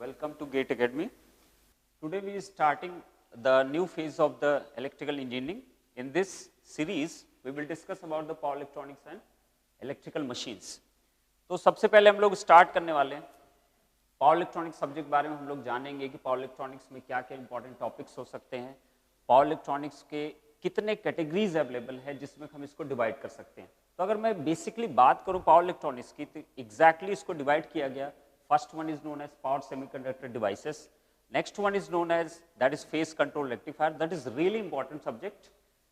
Welcome to GATE Academy. Today we are starting the new phase of the electrical engineering. In this series, we will discuss about the power electronics and electrical machines. तो सबसे पहले हम लोग start करने वाले हैं power electronics subject बारे में हम लोग जानेंगे कि पावर इलेक्ट्रॉनिक्स में क्या क्या इंपॉर्टेंट टॉपिक्स हो सकते हैं, पावर इलेक्ट्रॉनिक्स के कितने कैटेगरीज अवेलेबल है जिसमें हम इसको डिवाइड कर सकते हैं. तो अगर मैं बेसिकली बात करूं पावर इलेक्ट्रॉनिक्स की तो एग्जैक्टली इसको डिवाइड किया गया. First one is known as power semiconductor devices, next one is known as that is phase control rectifier. That is really important subject.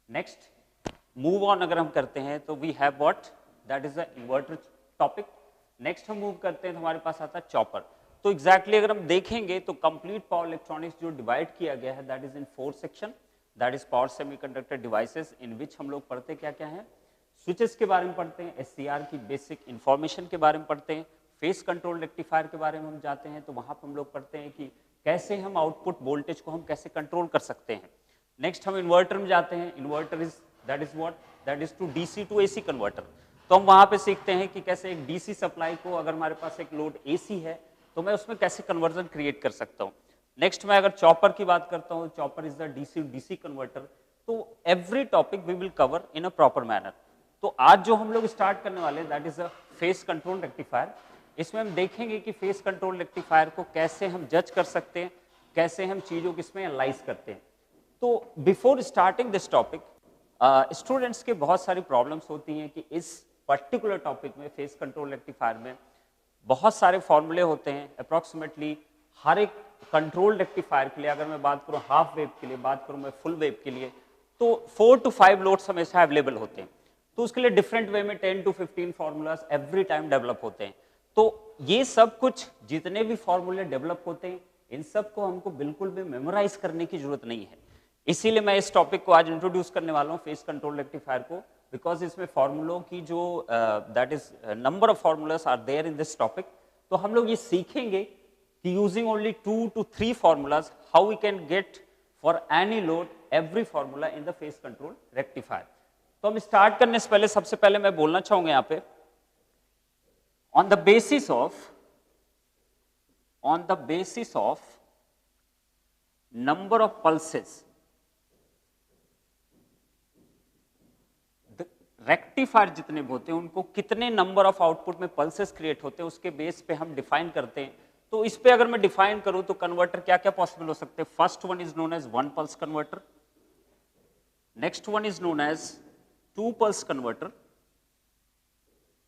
Next move on अगर हम करते हैं तो we have what that is the inverter topic. Next हम move करते हैं तो हमारे पास आता है चॉपर. तो एग्जैक्टली अगर हम देखेंगे तो कंप्लीट पावर इलेक्ट्रॉनिक्स जो डिवाइड किया गया है that is in 4 section. That is power semiconductor devices in which हम लोग पढ़ते क्या क्या है, स्विचेस के बारे में पढ़ते हैं, एससीआर की बेसिक इंफॉर्मेशन के बारे में पढ़ते हैं, फेस कंट्रोल रेक्टिफायर के बारे में हम जाते हैं तो वहां पर हम लोग पढ़ते हैं कि कैसे हम आउटपुट वोल्टेज को हम कैसे कंट्रोल कर सकते हैं. नेक्स्ट हम इन्वर्टर में जाते हैं. Inverter is that is what that is to DC to AC converter. तो हम वहां पे सीखते हैं कि कैसे एक डीसी सप्लाई को अगर हमारे पास एक लोड एसी है तो मैं उसमें कैसे कन्वर्जन क्रिएट कर सकता हूँ. नेक्स्ट मैं अगर चॉपर की बात करता हूँ, chopper is the DC DC converter. तो every topic we will cover in a proper manner. तो आज जो हम लोग स्टार्ट करने वाले हैं that is a phase control rectifier. इसमें हम देखेंगे कि फेस कंट्रोल रेक्टिफायर को कैसे हम जज कर सकते हैं, कैसे हम चीजों को इसमें एनालाइज करते हैं. तो before starting this topic students के बहुत सारी प्रॉब्लम्स होती हैं कि इस पर्टिकुलर टॉपिक में फेस कंट्रोल रेक्टिफायर में बहुत सारे फॉर्मूले होते हैं. अप्रॉक्सीमेटली हर एक कंट्रोल रेक्टिफायर के लिए अगर मैं बात करूं हाफ वेव के लिए, बात करूं मैं फुल वेव के लिए, तो 4 to 5 लोड्स हमेशा अवेलेबल होते हैं. तो उसके लिए डिफरेंट वे में 10 to 15 formulas every time develop होते हैं. तो ये सब कुछ जितने भी फॉर्मूले डेवलप होते हैं इन सब को हमको बिल्कुल भी मेमोराइज करने की जरूरत नहीं है. इसीलिए मैं इस टॉपिक को आज इंट्रोड्यूस करने वाला हूँ फेस कंट्रोल रेक्टिफायर को, बिकॉज इसमें फॉर्मूलों की जो that is number of formulas are there in this topic. तो हम लोग ये सीखेंगे कि using only 2 to 3 formulas how we can get for any load every formula in the phase control rectifier. तो हम स्टार्ट करने से पहले सबसे पहले मैं बोलना चाहूंगा यहाँ पे on the basis of number of pulses, rectifier जितने होते हैं उनको कितने नंबर ऑफ आउटपुट में पल्सेस क्रिएट होते हैं उसके बेस पे हम डिफाइन करते हैं. तो इस पे अगर मैं डिफाइन करूं तो कन्वर्टर क्या क्या पॉसिबल हो सकते हैं. First one is known as 1 pulse converter, next one is known as 2 pulse converter,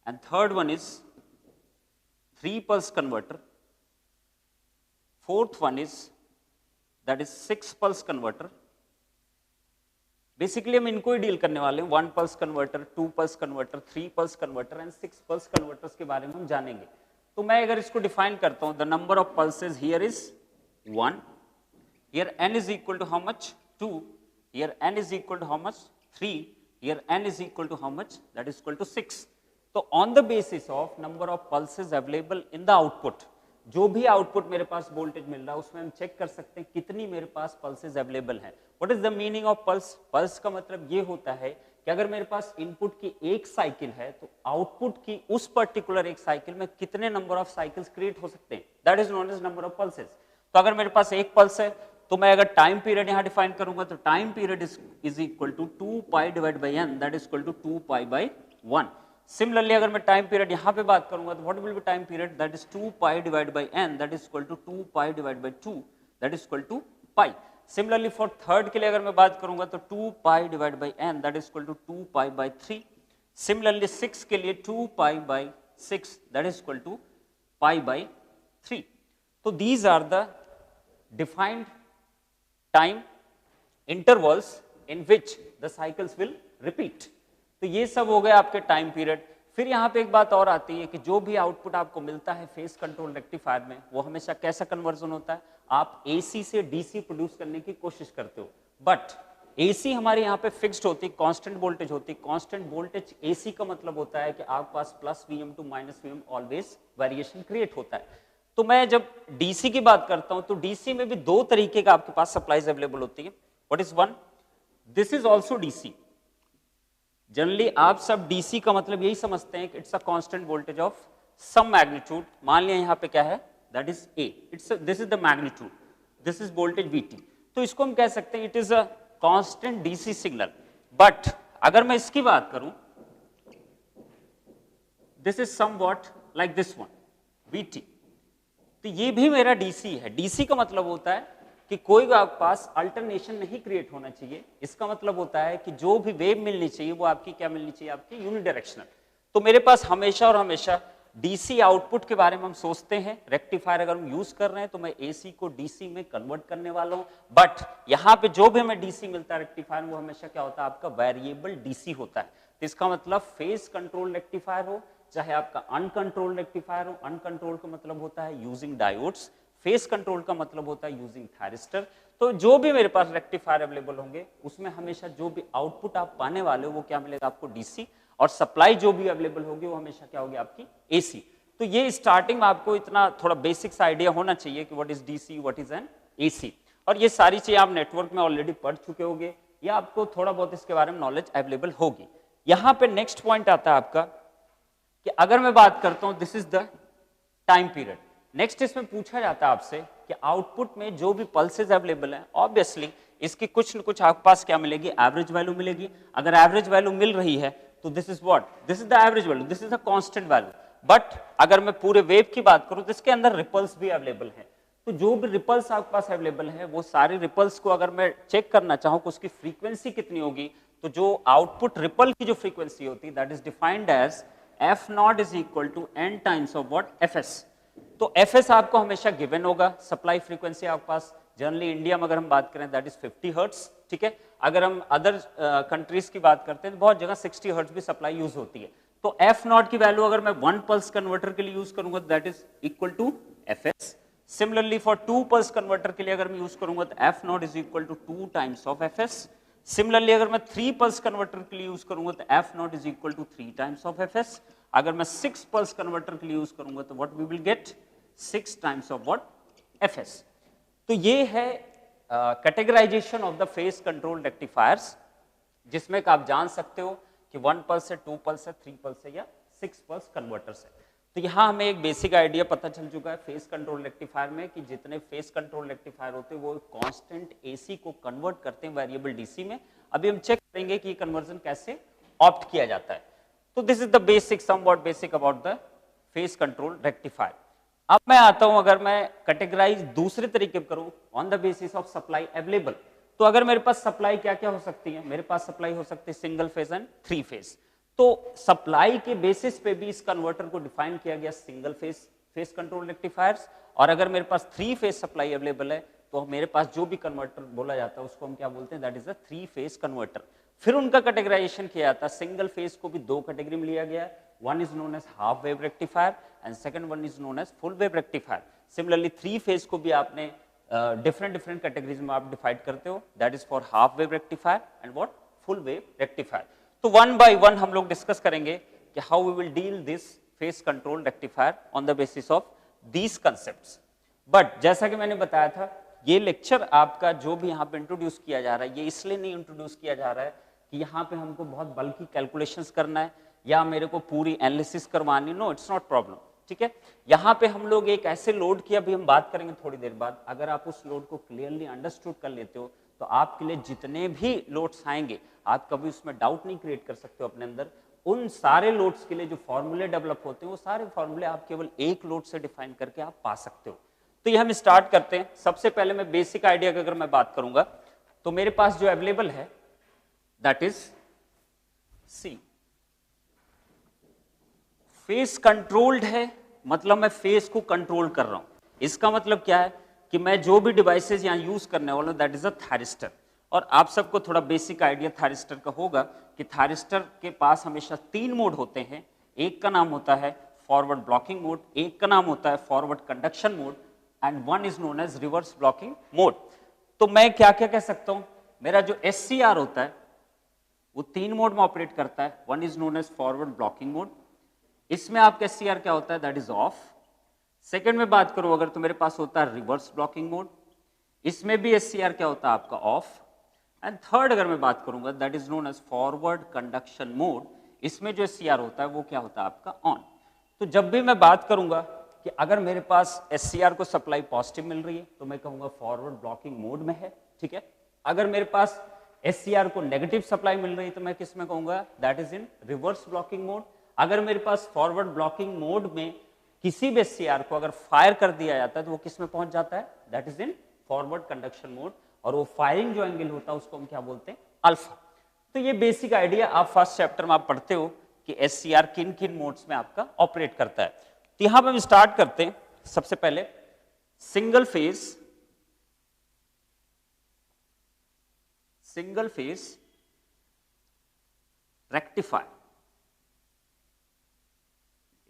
and third one is 3 pulse converter, fourth one is that is 6 pulse converter. Basically हम इनको ही डील करने वाले हैं. 1 pulse converter, 2 pulse converter, 3 pulse converter and 6 pulse converters के बारे में हम जानेंगे. तो मैं अगर इसको डिफाइन करता हूं, the number of pulses here is 1, here n is equal to how much 2, here n is equal to how much 3, here n is equal to how much that is equal to 6. तो on the basis of number of pulses available in the output, जो भी output मेरे पास voltage मिल रहा है उसमें हम check कर सकते हैं कितनी मेरे पास पल्सेस अवेलेबल है. What is the meaning of pulse? Pulse का मतलब ये होता है कि अगर मेरे पास इनपुट की एक साइकिल है तो आउटपुट की उस पर्टिकुलर एक साइकिल में कितने नंबर ऑफ साइकिल्स क्रिएट हो सकते हैं, that is known as number of pulses. तो अगर मेरे पास एक पल्स है तो मैं अगर टाइम पीरियड यहां डिफाइन करूंगा तो time period is equal to 2 pi divide by n, that is equal to 2 pi by 1. Similarly अगर मैं टाइम पीरियड यहां पे बात करूंगा तो what will be time period, that is 2 pi divide by n, that is equal to 2 pi divide by 2, that is equal to pi. Similarly for third के लिए अगर मैं बात करूंगा तो 2 pi divide by n, that is equal to 2 pi by 3. Similarly 6 के लिए 2 pi by 6, that is equal to pi by 3. तो these are the defined time intervals in which the cycles will repeat. तो ये सब हो गया आपके time period. फिर यहाँ पे एक बात और आती है कि जो भी आउटपुट आपको मिलता है फेस कंट्रोल रेक्टिफायर में वो हमेशा कैसा कन्वर्जन होता है, आप एसी से डीसी प्रोड्यूस करने की कोशिश करते हो, बट एसी हमारे यहाँ पे फिक्स्ड होती है, कांस्टेंट वोल्टेज होती है. कांस्टेंट वोल्टेज एसी का मतलब होता है कि आपके पास plus Vm to minus Vm always variation create होता है. तो मैं जब डीसी की बात करता हूं तो डीसी में भी 2 तरीके का आपके पास सप्लाईज अवेलेबल होती है. What is one, this is also DC. Generally आप सब डीसी का मतलब यही समझते हैं कि it's a constant voltage of some magnitude. मान लिया यहाँ पे क्या है that is A, it's this is the magnitude, this is voltage VT। तो इसको हम कह सकते हैं it is a constant DC signal. But अगर मैं इसकी बात करूं, this is somewhat like this one VT, तो ये भी मेरा DC है। DC का मतलब होता है कि कोई भी आपके पास अल्टरनेशन नहीं क्रिएट होना चाहिए। इसका मतलब होता है कि जो भी वेव मिलनी चाहिए वो आपकी क्या मिलनी चाहिए, आपकी यूनिडायरेक्शनल। तो मेरे पास हमेशा और हमेशा DC आउटपुट के बारे में हम सोचते हैं। रेक्टिफायर अगर हम यूज कर रहे हैं तो मैं AC को DC में कन्वर्ट करने वाला हूं। बट यहाँ पे जो भी हमें DC मिलता है रेक्टिफायर, वो हमेशा क्या होता है, आपका वेरिएबल DC होता है। तो इसका मतलब फेज कंट्रोल रेक्टिफायर हो चाहे आपका अनकंट्रोल्ड रेक्टिफायर हो। अनकंट्रोल्ड का मतलब होता है यूजिंग डायोड्स, फेज कंट्रोल का मतलब होता है यूजिंग थायरिस्टर। तो जो भी मेरे पास रेक्टिफायर अवेलेबल होंगे उसमें हमेशा जो भी आउटपुट आप पाने वाले हो वो क्या मिलेगा आपको, DC, और सप्लाई जो भी अवेलेबल होगी वो हमेशा क्या होगी, आपकी AC। तो ये स्टार्टिंग में आपको इतना थोड़ा बेसिक्स आइडिया होना चाहिए कि what is DC, what is an AC। और ये सारी चीजें आप नेटवर्क में ऑलरेडी पढ़ चुके होंगे या आपको थोड़ा बहुत इसके बारे में नॉलेज अवेलेबल होगी। यहाँ पे नेक्स्ट पॉइंट आता है आपका कि अगर मैं बात करता हूं this is the time period. Next इसमें पूछा जाता है आपसे कि आउटपुट में जो भी पल्सेज अवेलेबल है, ऑब्वियसली इसकी कुछ न कुछ आपके पास क्या मिलेगी, एवरेज वैल्यू मिलेगी। अगर एवरेज वैल्यू मिल रही है तो this is what, this is the average value, this is the constant value. But अगर मैं पूरे वेव की बात करूं तो इसके अंदर रिपल्स भी अवेलेबल है। तो जो भी रिपल्स आपके पास अवेलेबल है वो सारे रिपल्स को अगर मैं चेक करना चाहूं कि उसकी फ्रीक्वेंसी कितनी होगी, तो जो आउटपुट रिपल की जो फ्रीक्वेंसी होती है that is defined as F not is equal to n times of what, FS। तो FS आपको हमेशा गिवन होगा। सप्लाई फ्रीक्वेंसी आपके पास जनरली इंडिया में अगर हम बात करें दैट इज 50 हर्ट्ज, ठीक है। अगर हम अदर कंट्रीज की बात करते हैं तो बहुत जगह 60 हर्ट्ज भी सप्लाई यूज होती है। तो F नॉट की वैल्यू अगर मैं 1 पल्स कन्वर्टर के लिए यूज करूंगा तो that is equal to FS। Similarly for 2 pulse converter के लिए अगर मैं यूज करूंगा तो F not is equal to 2 times of FS। सिमिलरली अगर मैं 3 पल्स कन्वर्टर के लिए यूज करूंगा तो F not is equal to 3 times of FS। अगर मैं 6 पल्स कन्वर्टर के लिए यूज करूंगा तो what we will get, 6 times of what, FS। तो ये है categorization of the phase control rectifiers, जिसमें आप जान सकते हो कि 1 पल्स है, 2 पल्स है, 3 पल्स है या 6 पल्स कन्वर्टर्स है। तो यहाँ हमें एक बेसिक आइडिया पता चल चुका है फेज कंट्रोल रेक्टिफायर में कि जितने फेज कंट्रोल रेक्टिफायर होते हैं वो कांस्टेंट AC को कन्वर्ट करते हैं वेरिएबल DC में। अभी हम चेक करेंगे कि ये कन्वर्जन कैसे ऑप्ट किया जाता है। तो this is the basic, somewhat basic about the phase control rectifier. अब मैं आता हूं, अगर मैं कैटेगराइज दूसरे तरीके करूं on the basis of supply available, तो अगर मेरे पास सप्लाई क्या क्या हो सकती है, मेरे पास सप्लाई हो सकती है सिंगल फेज एंड 3 फेज। तो सप्लाई के बेसिस पे भी इस कन्वर्टर को डिफाइन किया गया single phase phase control rectifiers. और अगर मेरे पास 3 फेज सप्लाई अवेलेबल है तो मेरे पास जो भी कन्वर्टर बोला जाता है उसको हम क्या बोलते हैं, that is a 3 phase converter. फिर उनका कैटेगराइजेशन किया जाता है। सिंगल फेज को भी 2 कैटेगरी में लिया गया है, one is known as half wave rectifier and second one is known as full wave rectifier. Similarly 3 phase को भी आपने डिफरेंट कैटेगरीज में आप डिवाइड करते हो, that is for half wave rectifier and what, full wave rectifier. तो one by one हम लोग डिस्कस करेंगे कि how we will deal this phase control rectifier on the basis of these concepts. But जैसा कि मैंने बताया था, ये लेक्चर आपका जो भी यहाँ पे इंट्रोड्यूस किया जा रहा है, ये इसलिए नहीं इंट्रोड्यूस किया जा रहा है कि यहाँ पे हमको बहुत बल्कि कैलकुलेशंस करना है या मेरे को पूरी एनालिसिस करवानी, नो, इट्स नॉट प्रॉब्लम, ठीक है। यहाँ पे हम लोग एक ऐसे लोड की अभी हम बात करेंगे थोड़ी देर बाद, अगर आप उस लोड को क्लियरली अंडरस्टूड कर लेते हो तो आपके लिए जितने भी लोड्स आएंगे आप कभी उसमें डाउट नहीं क्रिएट कर सकते हो अपने अंदर। उन सारे लोड्स के लिए जो फॉर्मूले डेवलप होते हैं वो सारे फॉर्मूले आप केवल एक लोड से डिफाइन करके आप पा सकते हो। तो ये हम स्टार्ट करते हैं। सबसे पहले मैं बेसिक आइडिया की अगर मैं बात करूंगा तो मेरे पास जो अवेलेबल है that is see, phase controlled है, मतलब मैं फेज को कंट्रोल कर रहा हूं। इसका मतलब क्या है कि मैं जो भी डिवाइसेस यहां यूज करने वाला हूं दैट इज अ थायरिस्टर। और आप सबको थोड़ा बेसिक आइडिया थायरिस्टर का होगा कि थायरिस्टर के पास हमेशा 3 मोड होते हैं। एक का नाम होता है फॉरवर्ड ब्लॉकिंग मोड, एक का नाम होता है forward conduction mode and one is known as reverse blocking mode. तो मैं क्या क्या कह सकता हूं, मेरा जो SCR होता है वो 3 मोड में ऑपरेट करता है। One is known as forward blocking mode, इसमें आपका SCR क्या होता है, दैट इज ऑफ। सेकंड में बात करूं अगर तो मेरे पास होता है रिवर्स ब्लॉकिंग मोड, इसमें भी SCR क्या होता है आपका ऑफ। एंड थर्ड अगर मैं बात करूंगा that is known as forward conduction mode, इसमें जो SCR होता है वो क्या होता है आपका ऑन। तो जब भी मैं बात करूंगा कि अगर मेरे पास SCR को सप्लाई पॉजिटिव मिल रही है तो मैं कहूंगा फॉरवर्ड ब्लॉकिंग मोड में है, ठीक है। अगर मेरे पास SCR को नेगेटिव सप्लाई मिल रही है तो मैं किस में कहूंगा, that is in reverse blocking mode. अगर मेरे पास फॉरवर्ड ब्लॉकिंग मोड में किसी भी SCR को अगर फायर कर दिया जाता है तो वो किस में पहुंच जाता है, that is in forward conduction mode, और वो फायरिंग जो एंगल होता है उसको हम क्या बोलते हैं, अल्फा। तो ये बेसिक आइडिया आप फर्स्ट चैप्टर में आप पढ़ते हो कि SCR किन किन मोड्स में आपका ऑपरेट करता है। तो यहां पर हम स्टार्ट करते हैं सबसे पहले सिंगल फेज रेक्टिफायर।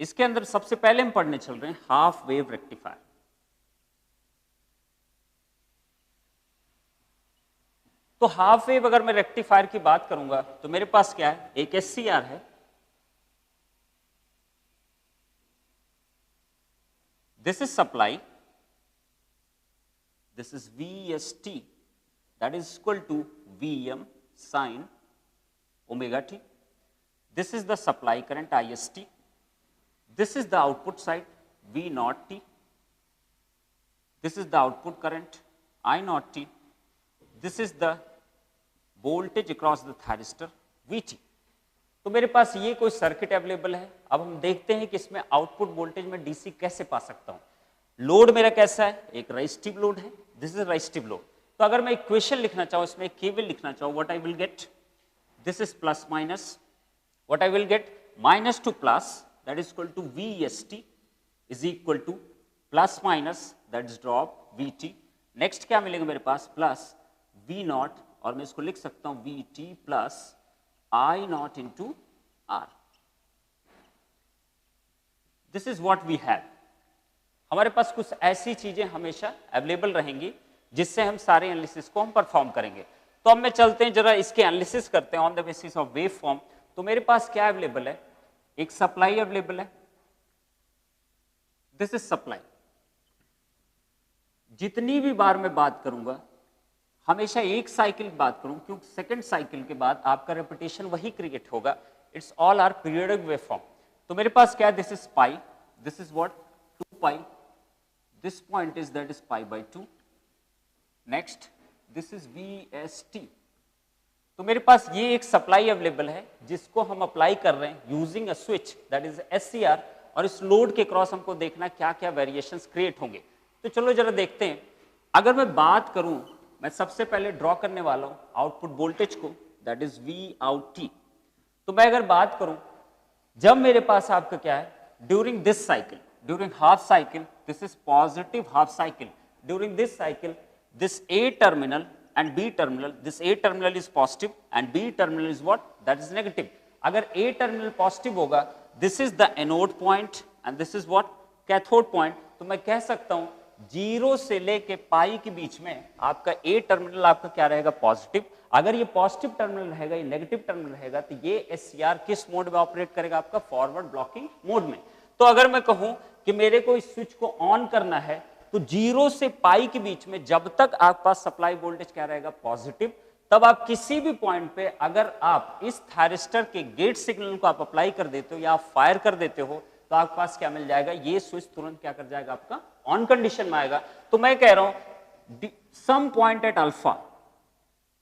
इसके अंदर सबसे पहले हम पढ़ने चल रहे हैं हाफ वेव रेक्टिफायर। तो हाफ वेव अगर मैं रेक्टिफायर की बात करूंगा तो मेरे पास क्या है, एक SCR है, this is supply, this is VST, that is equal to Vm sin omega t. This is the supply current IST. This is the output side V naught t. This is the output current I naught t. This is the voltage across the thyristor VT. तो मेरे पास ये कोई circuit available है। अब हम देखते हैं कि इसमें आउटपुट वोल्टेज में डीसी कैसे पा सकता हूं। लोड मेरा कैसा है, एक रेजिस्टिव लोड है, दिस इज रेजिस्टिव लोड। तो अगर मैं इक्वेशन लिखना चाहूं, इसमें केवल लिखना चाहूं, what I will get, this is plus minus, what I will get minus to plus, that is equal to VST is equal to plus minus, that is drop VT। Next क्या मिलेगा मेरे पास, plus V not, और मैं इसको लिख सकता हूं VT plus I not into R। This is what we have. हमारे पास कुछ ऐसी चीजें हमेशा अवेलेबल रहेंगी जिससे हम सारे एनालिसिस को हम परफॉर्म करेंगे। तो अब मैं चलते हैं जरा इसके एनालिसिस करते हैं on the basis of wave form. तो मेरे पास क्या अवेलेबल है, एक सप्लाई अवेलेबल है, दिस इज सप्लाई। जितनी भी बार मैं बात करूंगा हमेशा एक साइकिल की बात करूं, क्योंकि सेकंड साइकिल के बाद आपका रेपिटेशन वही क्रिएट होगा। It's all are periodic wave form. तो मेरे पास क्या है, this is pi, this is what 2 pi, this point is that is pi by 2, next this is VST। तो मेरे पास ये एक सप्लाई अवेलेबल है जिसको हम अप्लाई कर रहे हैं using a switch that is SCR, और इस लोड के क्रॉस हमको देखना क्या क्या वेरिएशंस क्रिएट होंगे। तो चलो जरा देखते हैं। अगर मैं बात करूं, मैं सबसे पहले ड्रॉ करने वाला हूं आउटपुट वोल्टेज को, दैट इज VOUT। तो मैं अगर बात करूं, जब मेरे पास आपका क्या है, during this cycle, during half cycle, this is positive half cycle, during this cycle this A terminal and B terminal, this A terminal is positive and B terminal is what, that is negative. अगर A terminal positive होगा, this is the anode point and this is what, cathode point। तो मैं कह सकता हूं 0 से लेके पाई के बीच में आपका A terminal आपका क्या रहेगा, पॉजिटिव। अगर ये पॉजिटिव टर्मिनल रहेगा, ये नेगेटिव टर्मिनल रहेगा, तो ये SCR किस मोड में ऑपरेट करेगा, आपका फॉरवर्ड ब्लॉकिंग मोड में। तो अगर मैं कहूं कि मेरे को इस स्विच को ऑन करना है तो 0 से पाई के बीच में जब तक आपके पास सप्लाई वोल्टेज क्या रहेगा, पॉजिटिव, तब आप किसी भी पॉइंट पे अगर आप इस थायरिस्टर के गेट सिग्नल को आप अप्लाई कर देते हो या आप फायर कर देते हो तो आपके पास क्या मिल जाएगा, ये स्विच तुरंत क्या कर जाएगा, आपका ऑन कंडीशन में आएगा। तो मैं कह रहा हूं सम पॉइंट एट अल्फा,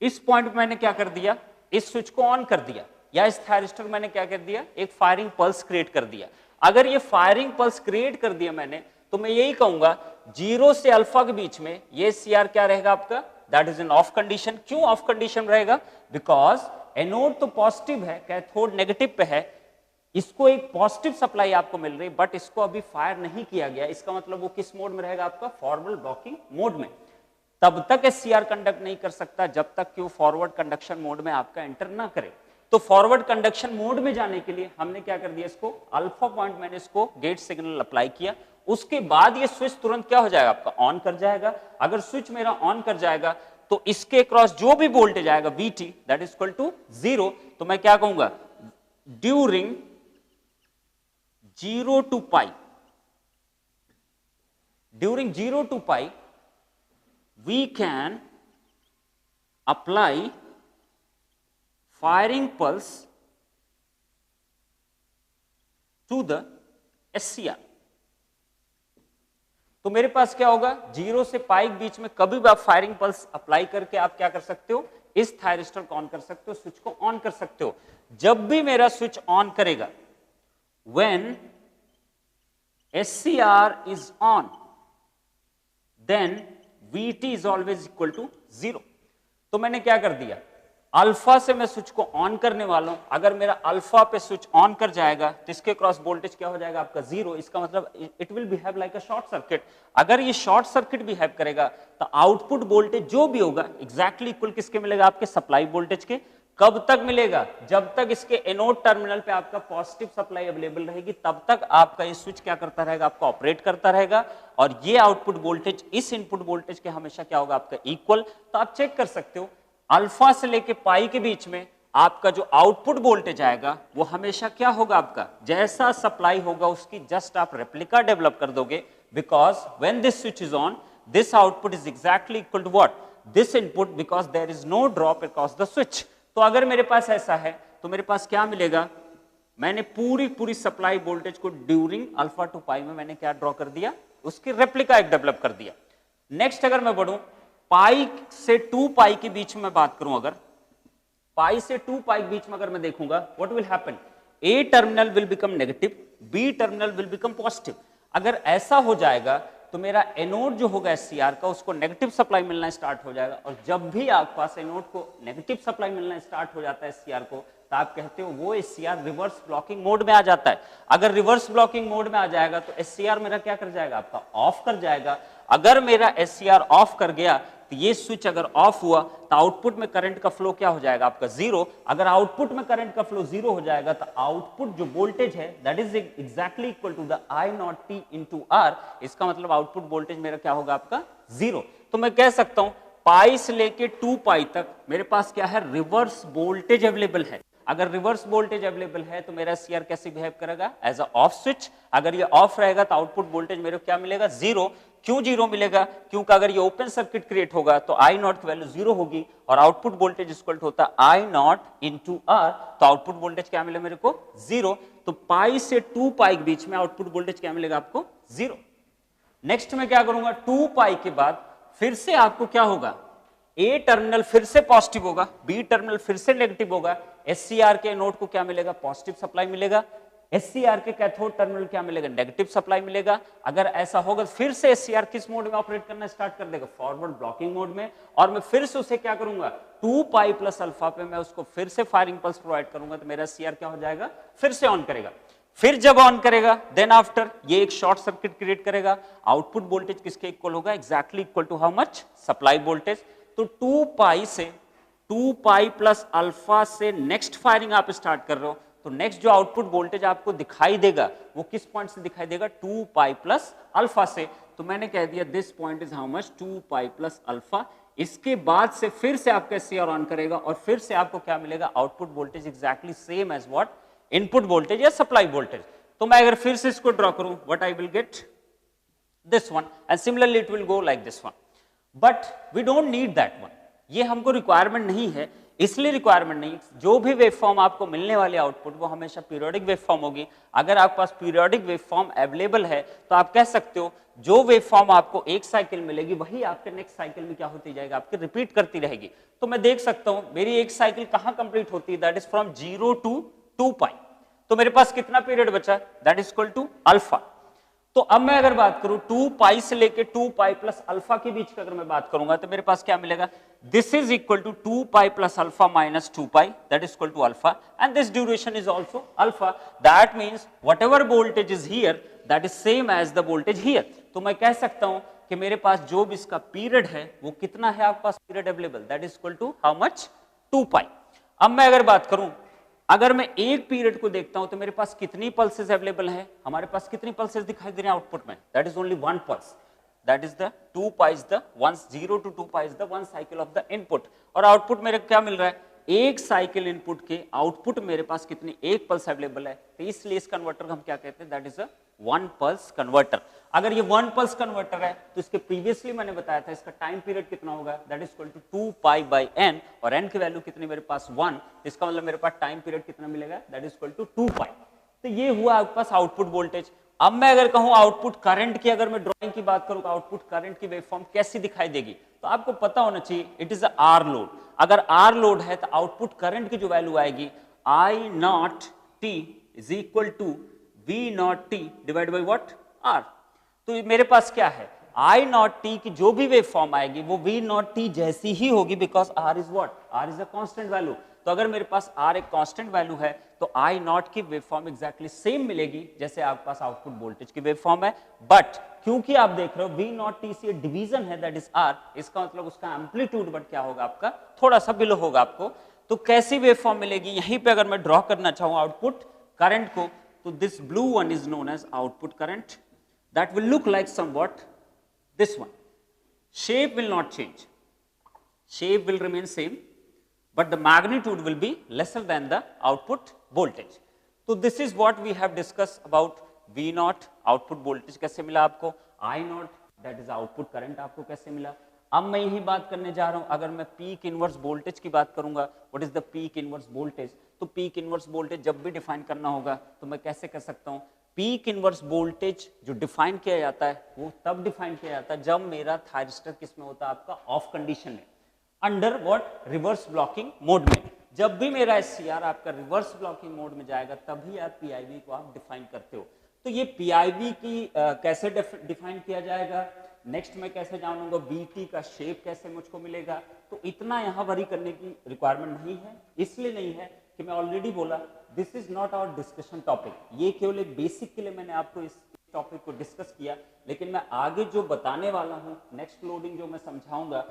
इस पॉइंट पे मैंने क्या कर दिया, इस स्विच को ऑन कर दिया, या इस थायरिस्टर मैंने क्या कर दिया, एक फायरिंग पल्स क्रिएट कर दिया। अगर ये फायरिंग पल्स क्रिएट कर दिया मैंने, तो मैं यही कहूंगा 0 से अल्फा के बीच में ये CR क्या रहेगा आपका, that is in of condition. क्यों ऑफ कंडीशन रहेगा, बिकॉज एनोड तो पॉजिटिव है, कैथोड नेगेटिव पे है, इसको एक पॉजिटिव सप्लाई आपको मिल रही है, बट इसको अभी फायर नहीं किया गया। इसका मतलब वो किस मोड में रहेगा, आपका फॉरवर्ड ब्लॉकिंग मोड में। तब तक SCR कंडक्ट नहीं कर सकता जब तक कि वो फॉरवर्ड कंडक्शन मोड में आपका एंटर ना करे। तो फॉरवर्ड कंडक्शन मोड में जाने के लिए हमने क्या कर दिया, इसको अल्फा पॉइंट मैंने इसको गेट सिग्नल अप्लाई किया, उसके बाद ये स्विच तुरंत क्या हो जाएगा, आपका ऑन कर जाएगा। अगर स्विच मेरा ऑन कर जाएगा तो इसके क्रॉस जो भी वोल्टेज आएगा VT that is equal to 0। तो मैं क्या कहूंगा, during 0 to pi, during 0 to pi we can apply firing pulse to the SCR। तो मेरे पास क्या होगा, 0 से पाई के बीच में कभी भी आप फायरिंग पल्स अप्लाई करके आप क्या कर सकते हो, इस थायरिस्टर को ऑन कर सकते हो, स्विच को ऑन कर सकते हो। जब भी मेरा स्विच ऑन करेगा, when SCR is on, then VT is always equal to 0। तो मैंने क्या कर दिया, अल्फा से मैं स्विच को ऑन करने वाला हूं, अगर मेरा अल्फा पे स्विच ऑन कर जाएगा तो इसके क्रॉस वोल्टेज क्या हो जाएगा आपका 0। इसका मतलब it will behave like a short circuit. अगर ये शॉर्ट सर्किट बिहेव करेगा तो आउटपुट वोल्टेज जो भी होगा एग्जैक्टली इक्वल किसके मिलेगा, आपके सप्लाई वोल्टेज के। कब तक मिलेगा, जब तक इसके एनोड टर्मिनल पे आपका पॉजिटिव सप्लाई अवेलेबल रहेगी, तब तक आपका ये स्विच क्या करता रहेगा, आपका ऑपरेट करता रहेगा। और ये आउटपुट वोल्टेज इस इनपुट वोल्टेज के हमेशा क्या होगा, आपका इक्वल। तो आप चेक कर सकते हो अल्फा से लेके पाई के बीच में आपका जो आउटपुट वोल्टेज आएगा वो हमेशा क्या होगा, आपका जैसा सप्लाई होगा उसकी जस्ट आप रेप्लिका डेवलप कर दोगे। Because when this switch is on, this output is exactly equal to what, this input, because there is no drop across the switch. तो अगर मेरे पास ऐसा है तो मेरे पास क्या मिलेगा, मैंने पूरी सप्लाई वोल्टेज को ड्यूरिंग अल्फा टू पाई में मैंने क्या ड्रॉ कर दिया, उसकी रेप्लिका एक डेवलप कर दिया। नेक्स्ट अगर मैं बढ़ूं पाई से 2 पाई के बीच में बात करूं, अगर पाई से 2 पाई के बीच में अगर मैं देखूंगा, what will happen, A terminal will become negative, B terminal will become positive. अगर ऐसा हो जाएगा तो मेरा एनोड जो होगा SCR का, उसको नेगेटिव सप्लाई मिलना स्टार्ट हो जाएगा। और जब भी आपके पास एनोड को नेगेटिव सप्लाई मिलना स्टार्ट हो जाता है SCR को, तो आप कहते हो वो SCR रिवर्स ब्लॉकिंग मोड में आ जाता है। अगर रिवर्स ब्लॉकिंग मोड में आ जाएगा तो SCR मेरा क्या कर जाएगा, आपका ऑफ कर जाएगा। अगर मेरा SCR ऑफ कर गया तो ये स्विच अगर ऑफ हुआ तो आउटपुट में करंट का फ्लो क्या हो जाएगा, आपका 0। अगर आउटपुट में करंट का फ्लो 0 हो जाएगा तो आउटपुट जो वोल्टेज है that is exactly equal to the I0t into R। इसका मतलब आउटपुट वोल्टेज मेरा क्या होगा, आपका 0। तो मैं कह सकता हूं पाई से लेके 2 पाई तक मेरे पास क्या है, रिवर्स वोल्टेज अवेलेबल है। अगर रिवर्स वोल्टेज अवेलेबल है तो मेरा SCR कैसे बिहेव करेगा, एज अ ऑफ स्विच। अगर ये ऑफ रहेगा तो आउटपुट वोल्टेज मेरे को क्या मिलेगा, 0। क्यों 0 मिलेगा, क्योंकि अगर ये ओपन सर्किट क्रिएट होगा तो I0 की वैल्यू 0 होगी और आउटपुट वोल्टेज इक्वल होता है I0 इंटू R। तो आउटपुट वोल्टेज क्या मिलेगा मेरे को, 0। तो पाई से 2 पाई के बीच में आउटपुट वोल्टेज क्या मिलेगा, आपको 0। नेक्स्ट मैं क्या करूंगा, 2 पाई के बाद फिर से आपको क्या होगा, ए टर्मिनल फिर से पॉजिटिव होगा, बी टर्मिनल फिर से नेगेटिव होगा। SCR के नोड को क्या मिलेगा, पॉजिटिव सप्लाई मिलेगा। SCR के कैथोड टर्मिनल क्या मिलेगा, नेगेटिव सप्लाई मिलेगा। अगर ऐसा होगा फिर से SCR किस मोड में ऑपरेट करना स्टार्ट कर देगा, फॉरवर्ड ब्लॉकिंग मोड में। और मैं फिर से उसे क्या करूंगा, 2 पाई प्लस अल्फा पे मैं उसको फिर से फायरिंग पल्स प्रोवाइड करूंगा तो मेरा SCR क्या हो जाएगा, फिर से ऑन करेगा। फिर जब ऑन करेगा देन आफ्टर ये एक शॉर्ट सर्किट क्रिएट करेगा। आउटपुट वोल्टेज किसके इक्वल होगा, exactly equal to how much, supply voltage. तो 2 पाई से 2 पाई प्लस अल्फा से नेक्स्ट फायरिंग आप स्टार्ट कर रहे हो तो नेक्स्ट जो आउटपुट वोल्टेज आपको दिखाई देगा वो किस पॉइंट से दिखाई देगा, 2 पाई प्लस अल्फा से। तो मैंने कह दिया this point is how much, 2 pi plus alpha. इसके बाद से फिर से आपका SCR ऑन करेगा और फिर से आपको क्या मिलेगा, output voltage exactly same as what, input voltage या सप्लाई वोल्टेज। तो मैं अगर फिर से इसको ड्रॉ करूं, what I will get, this one, and similarly it will go like this one. But we don't need that one, ये हमको रिक्वायरमेंट नहीं है। इसलिए रिक्वायरमेंट नहीं, जो भी वेव फॉर्म आपको मिलने वाली आउटपुट वो हमेशा पीरियोडिक वेव फॉर्म होगी। अगर आपके पास पीरियोडिक वेव फॉर्म अवेलेबल है तो आप कह सकते हो जो वेव फॉर्म आपको एक साइकिल मिलेगी वही आपके नेक्स्ट साइकिल में क्या होती जाएगी, आपकी रिपीट करती रहेगी। तो मैं देख सकता हूं मेरी एक साइकिल कहां कंप्लीट होती है, that is from 0 to 2 pi. तो मेरे पास कितना पीरियड बचा, that is equal to alpha. तो अब मैं अगर बात करूं 2 पाई से लेके 2 पाई प्लस अल्फा के बीच की अगर मैं बात करूंगा तो मेरे पास क्या मिलेगा, this is equal to 2 pi plus alpha minus 2 pi, that is equal to alpha, and this duration is also alpha. That means whatever voltage is here that is same as the voltage here. तो मैं कह सकता हूं कि मेरे पास जो भी इसका पीरियड है वो कितना है, आपके पास period available, that is equal to how much, 2 pi. अब मैं अगर बात करूं, अगर मैं एक पीरियड को देखता हूं तो मेरे पास कितनी पल्सेस अवेलेबल है, हमारे पास कितनी पल्सेस दिखाई दे रहे हैं आउटपुट में, that is only 1 pulse, that is the 2 pi is the 0 to 2 pi is the 1 cycle of the input. और आउटपुट मेरे क्या मिल रहा है, एक साइकिल इनपुट के आउटपुट मेरे पास कितनी, एक पल्स अवेलेबल है। तो इसलिए इस कन्वर्टर को हम क्या कहते हैं, that is a 1 pulse converter. अगर ये 1 पल्स कन्वर्टर है तो इसके प्रीवियसली मैंने बताया था इसका टाइम पीरियड कितना होगा, that is equal to 2 pi by n, और n की वैल्यू कितनी मेरे पास 1, इसका मतलब मेरे पास टाइम पीरियड कितना मिलेगा, that is equal to 2 pi. तो ये हुआ आपके पास आउटपुट वोल्टेज। अब मैं अगर कहूं आउटपुट करंट की, अगर मैं ड्राइंग की बात करूं, आउटपुट करंट की वेवफॉर्म कैसी दिखाई देगी, तो आपको पता होना चाहिए इट इज आर लोड। अगर आर लोड है तो आउटपुट करंट की जो वैल्यू आएगी I naught T is equal to V not T divide by what R. तो मेरे पास क्या है, आई नॉट टी की जो भी वेव फॉर्म आएगी वो वी नॉट टी जैसी ही होगी, because R is what, R is a constant value. तो अगर मेरे पास आर एक कांस्टेंट वैल्यू है तो आई नॉट की वेव फॉर्म एग्जैक्टली सेम मिलेगी जैसे आपके पास आउटपुट वोल्टेज की वेव फॉर्म है। बट क्योंकि आप देख रहे हो वी नॉट टी से डिवीजन है, दैट इज आर, इसका मतलब उसका एम्पलीट्यूड बट क्या होगा आपका, थोड़ा सा बिलो होगा आपको। तो कैसी वेव फॉर्म मिलेगी, यहीं पे अगर मैं ड्रॉ करना चाहूं आउटपुट करंट को, तो this blue one is known as output current, that will look like somewhat this one. Shape will not change, shape will remain same, but the magnitude will be lesser than the output voltage. So this is what we have discussed about V naught output voltage कैसे मिला आपको, I naught that is output current आपको कैसे मिला। अब मैं यही बात करने जा रहा हूं, अगर मैं पीक इनवर्स वोल्टेज की बात करूंगा, what is the peak inverse voltage, तो पीक इनवर्स वोल्टेज जब भी डिफाइन करना होगा तो मैं कैसे कर सकता हूं, पीक इनवर्स वोल्टेज जो डिफाइन किया जाता है वो तब डिफाइन किया जाता है जब मेरा थायरिस्टर किस में होता है, आपका ऑफ कंडीशन में, under what, reverse blocking mode में। जब भी मेरा एससीआर आपका रिवर्स ब्लॉकिंग मोड में जाएगा तभी आप पीआईवी को आप डिफाइन करते हो। तो ये पीआईवी की कैसे डिफाइन किया जाएगा, नेक्स्ट मैं कैसे जानूंगा बीटी का शेप कैसे मुझको मिलेगा, तो इतना यहाँ वरी करने की रिक्वायरमेंट नहीं है। इसलिए नहीं है कि मैं ऑलरेडी बोला this is not our discussion topic, ये केवल एक बेसिक के लिए मैंने आपको इस टॉपिक को डिस्कस किया, लेकिन मैं आगे जो बताने वाला हूँ, नेक्स्ट लोडिंग जो मैं समझाऊंगा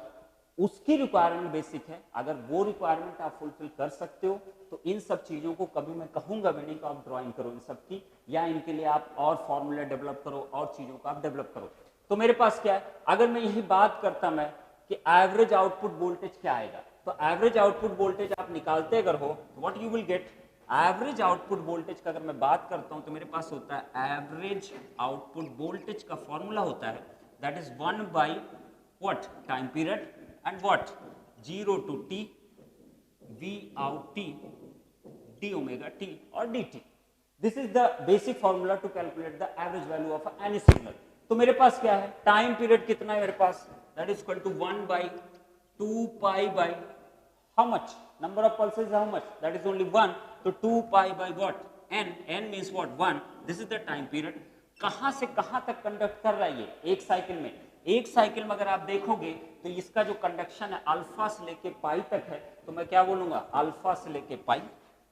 उसकी रिक्वायरमेंट बेसिक है। अगर वो रिक्वायरमेंट आप फुलफिल कर सकते हो तो इन सब चीजों को कभी मैं कहूंगा भी नहीं कि आप ड्राइंग करो इन सब की, या इनके लिए आप और फॉर्मूला डेवलप करो और चीजों को आप डेवलप करो। तो मेरे पास क्या है, अगर मैं यही बात करता मैं कि एवरेज आउटपुट वोल्टेज क्या आएगा, तो एवरेज आउटपुट वोल्टेज आप निकालते अगर हो तो what you will gate, average output voltage का अगर मैं बात करता हूं तो मेरे पास होता है एवरेज आउटपुट वोल्टेज का फॉर्मूला होता है that is 1 by what, time period and what 0 to t v out t d omega t or dt. This is the basic formula to calculate the average value of any signal. तो मेरे पास क्या है, time period कितना है मेरे पास, that is equal to 1 by 2 pi by how much, number of pulses how much, that is only 1, तो 2 pi by what n, n means what 1, this is the time period। कहां से कहां तक conduct कर रहा है ये एक साइकिल में, एक साइकिल में अगर आप देखोगे तो इसका जो कंडक्शन है अल्फा से लेके पाई तक है, तो मैं क्या बोलूंगा अल्फा से लेके pi,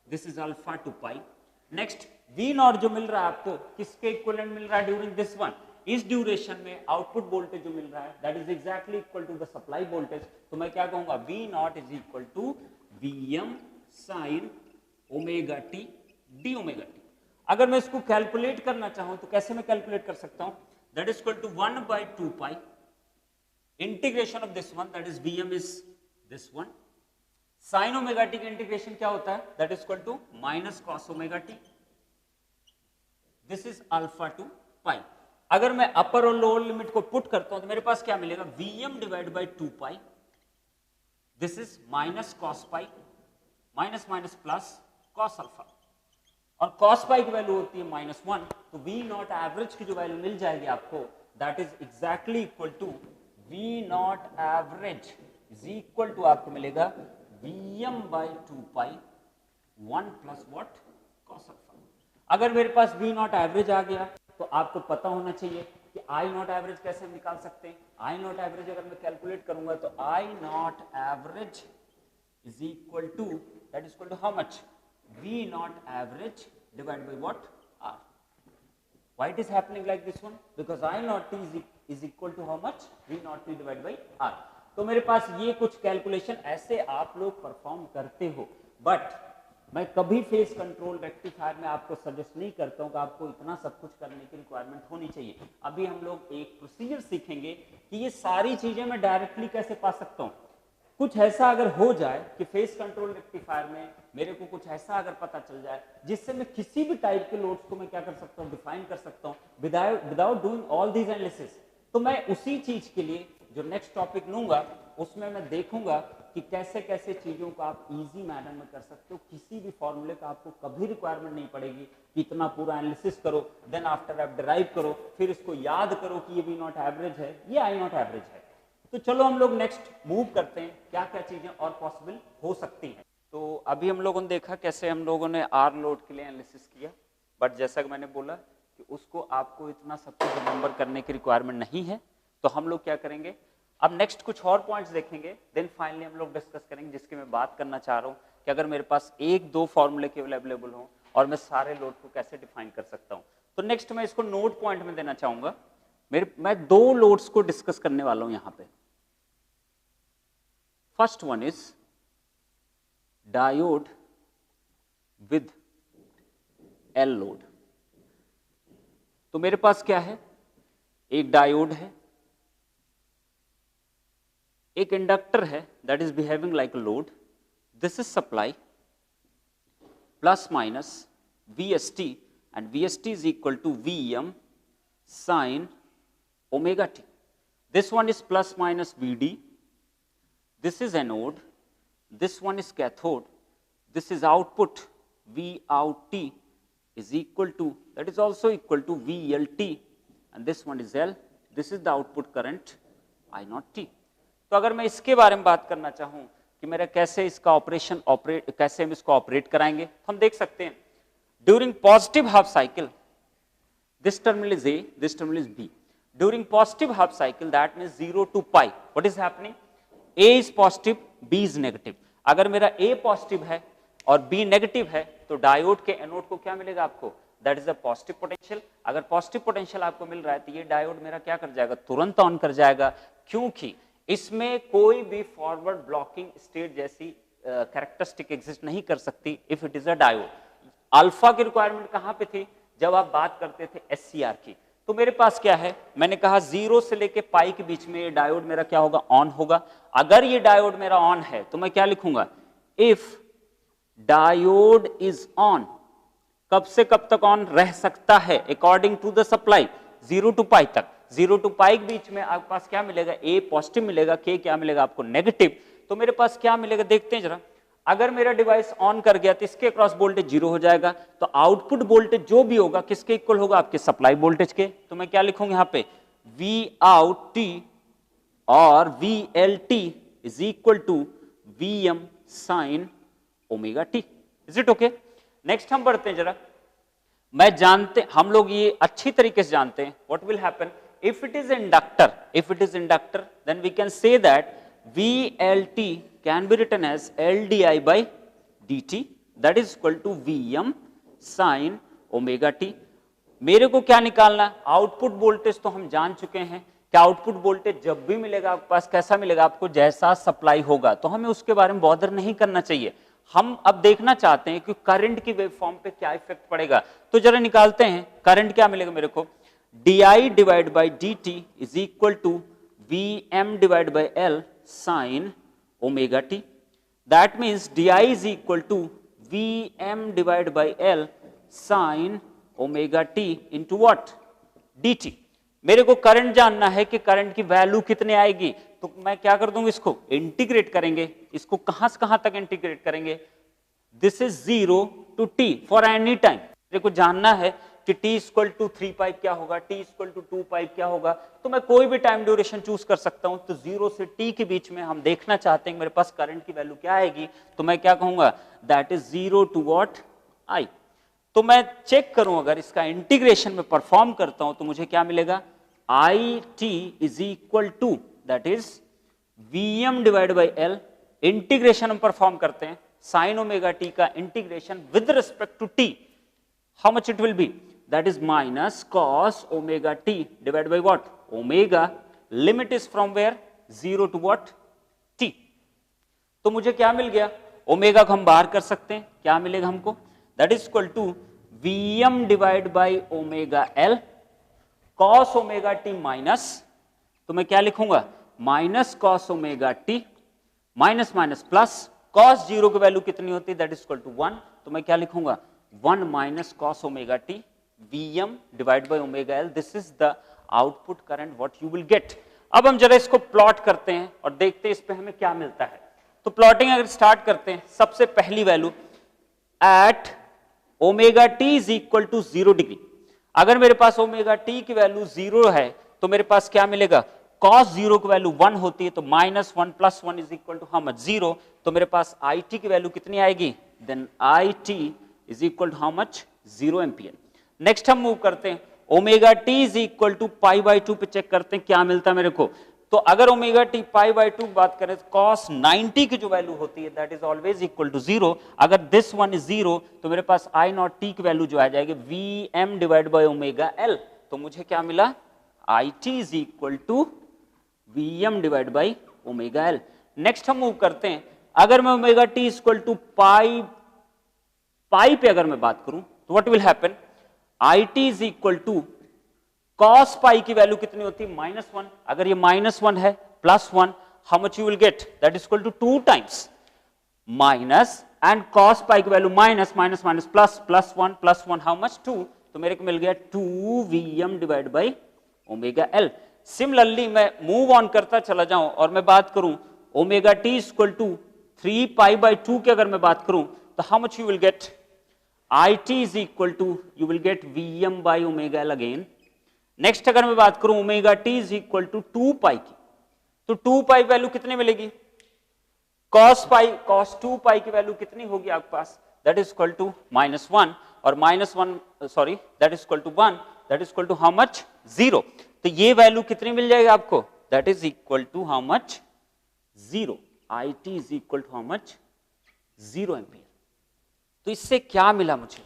this is alpha to pi. Next V naught जो मिल रहा है आपको किसके इक्विवेलेंट मिल रहा है ड्यूरिंग दिस वन, इस ड्यूरेशन में आउटपुट वोल्टेज जो मिल रहा है that is exactly equal to the supply voltage, तो मैं क्या कहूंगा V not is equal to VM sine omega T D omega T. अगर मैं इसको कैलकुलेट करना चाहूं तो कैसे मैं कैलकुलेट कर सकता हूं, that is equal to 1 by 2 pi integration of this one, that is VM is this one, sine omega T का इंटीग्रेशन क्या होता है, that is equal to minus cos omega T, this is alpha to pi. अगर मैं अपर और lower limit को put करता हूं तो मेरे पास क्या मिलेगा, Vm divide by 2 pi, this is minus cos pi, minus minus plus cos alpha, और कॉस पाई की वैल्यू होती है -1, तो वी नॉट एवरेज की जो वैल्यू मिल जाएगी आपको that is exactly equal to V not average is equal to आपको मिलेगा Vm by 2 pi 1 plus what cos alpha. अगर मेरे पास वी नॉट एवरेज आ गया तो आपको पता होना चाहिए कि आई नॉट एवरेज कैसे हम निकाल सकते हैं। आई नॉट एवरेज अगर मैं कैलकुलेट करूंगा तो I naught average is equal to that is equal to how much, V not average divided by what r. Why it is happening like this one, because I naught t is equal to how much, v naught t divided by r. तो मेरे पास ये कुछ calculation ऐसे आप लोग perform करते हो, but मैं कभी फेज कंट्रोल रेक्टिफायर में आपको सजेस्ट नहीं करता हूं कि आपको इतना सब कुछ करने की रिक्वायरमेंट होनी चाहिए। अभी हम लोग एक प्रोसीजर सीखेंगे कि ये सारी चीजें मैं डायरेक्टली कैसे पा सकता हूं। कुछ ऐसा अगर हो जाए कि फेज कंट्रोल रेक्टिफायर में मेरे को कुछ ऐसा अगर पता चल जाए जिससे मैं किसी भी टाइप के लोड्स को मैं क्या कर सकता हूं, डिफाइन कर सकता हूं without doing all these analysis, तो मैं उसी चीज के लिए जो नेक्स्ट टॉपिक लूंगा उसमें मैं देखूंगा कि कैसे कैसे चीजों को आप इजी मैनर में कर सकते हो। किसी भी फॉर्मूले का आपको कभी रिक्वायरमेंट नहीं पड़ेगी कि इतना पूरा एनालिसिस करो, देन आफ्टर आप डिराइव करो, फिर इसको याद करो कि ये V नॉट एवरेज है, ये I नॉट एवरेज है। तो चलो हम लोग नेक्स्ट मूव करते हैं, क्या क्या चीजें और पॉसिबल हो सकती हैं। तो अभी हम लोगों ने देखा कैसे हम लोगों ने R लोड के लिए एनालिसिस किया, बट जैसा कि मैंने बोला कि उसको आपको इतना सब कुछ रिमेंबर करने की रिक्वायरमेंट नहीं है। तो हम लोग क्या करेंगे, अब नेक्स्ट कुछ और पॉइंट्स देखेंगे, देन फाइनली हम लोग डिस्कस करेंगे जिसकी मैं बात करना चाह रहा हूँ कि अगर मेरे पास एक दो फॉर्मूले केवल अवेलेबल हो और मैं सारे लोड को कैसे डिफाइन कर सकता हूँ। तो नेक्स्ट मैं इसको नोट पॉइंट में देना चाहूंगा। मैं दो लोड्स को डिस्कस करने वाला हूं यहां पे। First one is diode with L load. तो मेरे पास क्या है, एक डायोड है, एक इंडक्टर है that is behaving like a load, this is supply plus minus VST and VST is equal to VM sin omega t. This one is plus minus VD, this is anode, this one is cathode, this is output V out T is equal to, that is also equal to VLT, and this one is L, this is the output current I naught T. तो अगर मैं इसके बारे में बात करना चाहूं कि मेरा कैसे इसका ऑपरेशन कैसे हम इसको ऑपरेट कराएंगे, तो हम देख सकते हैं during positive half cycle this terminal is A, this terminal is B. During positive half cycle that means 0 to pi, what is happening, A is positive, B is negative. अगर मेरा A पॉजिटिव है और B negative है तो diode के anode को क्या मिलेगा आपको, that is a positive potential. अगर पॉजिटिव पोटेंशियल आपको मिल रहा है तो ये डायोड मेरा क्या कर जाएगा, तुरंत ऑन कर जाएगा, क्योंकि इसमें कोई भी फॉरवर्ड ब्लॉकिंग स्टेट जैसी कैरेक्टरिस्टिक एग्जिस्ट नहीं कर सकती if it is a diode. Alpha की रिक्वायरमेंट कहां पे थी, जब आप बात करते थे SCR की। तो मेरे पास क्या है, मैंने कहा 0 से लेके पाई के बीच में ये डायोड मेरा क्या होगा, ऑन होगा। अगर ये डायोड मेरा ऑन है तो मैं क्या लिखूंगा, इफ डायोड इज ऑन, कब से कब तक ऑन रह सकता है, according to the supply 0 to pi तक। 0 टू पाई के बीच में आपके पास क्या मिलेगा, A पॉजिटिव मिलेगा, K क्या मिलेगा आपको, नेगेटिव। तो मेरे पास क्या मिलेगा, देखते हैं जरा। अगर मेरा डिवाइस ऑन कर गया तो इसके अक्रॉस वोल्टेज 0 हो जाएगा, तो आउटपुट वोल्टेज जो भी होगा किसके इक्वल होगा, आपके सप्लाई वोल्टेज के। तो मैं क्या लिखूंगा यहाँ पे, V out T और VLT is equal to VM sin omega T। Is it okay? Next हम बढ़ते हैं जरा। हम लोग ये अच्छी तरीके से जानते हैं what will happen if it is inductor, then we can say that VLT can be written as LDI by dt, that is equal to VM sin omega t। मेरे को क्या निकालना है, आउटपुट वोल्टेज तो हम जान चुके हैं कि आउटपुट वोल्टेज जब भी मिलेगा आपके पास कैसा मिलेगा, आपको जैसा सप्लाई होगा, तो हमें उसके बारे में बॉदर नहीं करना चाहिए। हम अब देखना चाहते हैं कि करंट की वेव फॉर्म पे क्या इफेक्ट पड़ेगा। तो जरा निकालते हैं, करंट क्या मिलेगा मेरे को, DI divide by dt is equal to VM divide by L sin omega t. That means DI is equal to VM divided by L sin omega t into what, dt। मेरे को current जानना है कि current की value कितने आएगी, तो मैं क्या कर दूंगा, इसको इंटीग्रेट करेंगे। इसको कहां से कहां तक इंटीग्रेट करेंगे, this is 0 to t for any time. मेरे को जानना है कि t इक्वल टू 3 पाइप क्या होगा, t इक्वल टू 2 पाइप क्या होगा, तो मैं कोई भी टाइम ड्यूरेशन चूज कर सकता हूं। तो 0 से t के बीच में हम देखना चाहते हैं मेरे पास करंट की वैल्यू क्या आएगी, तो मैं क्या कहूंगा, that is 0 to what I। तो मैं चेक करूं, अगर इसका इंटीग्रेशन में परफॉर्म करता हूं तो मुझे क्या मिलेगा, IT is equal to that is VM divide by L। Integration हम परफॉर्म करते हैं, साइन ओमेगा t का integration with respect to t, how much it will be, that is minus cos omega t divided by what, omega, limit is from where, 0 to what, t। तो मुझे क्या मिल गया, omega को हम बाहर कर सकते हैं, क्या मिलेगा हमको, that is equal to VM divided by omega L cos omega t minus, तो मैं क्या लिखूंगा, minus cos omega t minus minus plus, cos 0 की वैल्यू कितनी होती है, that is equal to 1, तो मैं क्या लिखूंगा, 1 minus cos omega t VM divided by omega L, this is the output current what you will get। अब हम जरा इसको प्लॉट करते हैं और देखते हैं इस पे हमें क्या मिलता है। तो प्लॉटिंग अगर स्टार्ट करते हैं, सबसे पहली value at omega T is equal to 0 degree. अगर मेरे पास ओमेगा टी की वैल्यू 0 है तो मेरे पास क्या मिलेगा, cos 0 की वैल्यू 1 होती है, तो -1 + 1 is equal to how much, 0। तो मेरे पास आई टी की वैल्यू कितनी आएगी, then I T is equal to how much, 0 ampere. Next हम मूव करते हैं, omega T is equal to π/2 पे चेक करते हैं क्या मिलता है मेरे को। तो अगर ओमेगा टी π/2 बात करें तो cos 90 की जो वैल्यू होती है that is always equal to 0। अगर दिस वन इज 0 तो मेरे पास आई नॉट टी की वैल्यू जो आ जाएगी Vm divide by omega L। तो मुझे क्या मिला, i T is equal to Vm divide by omega L। Next हम मूव करते हैं, अगर मैं omega t equal to pi पे अगर मैं बात करूं तो what will happen, i T is equal to cos pi की वैल्यू कितनी होती है, -1। अगर ये -1 है +1, how much you will get, that is equal to 2 times minus and cos pi की value minus minus minus plus +1 +1 how much 2। तो मेरे को मिल गया 2 Vm divide by omega L। Similarly मैं मूव ऑन करता चला जाऊं और मैं बात करूं ओमेगा टी इक्वल टू 3π/2 की अगर मैं बात करूं तो how much you will get, I T is equal to you will get Vm by omega L again. Next अगर मैं बात करूं omega T is equal to 2π की, तो 2π वैल्यू कितने मिलेगी, cos 2π की वैल्यू कितनी होगी आपके पास, दैट इज इक्वल टू -1 और -1 sorry that is equal to 1, that is equal to how much, 0। तो ये वैल्यू कितनी मिल जाएगी आपको, that is equal to how much, 0। I T is equal to how much, 0 ampere. तो इससे क्या मिला मुझे,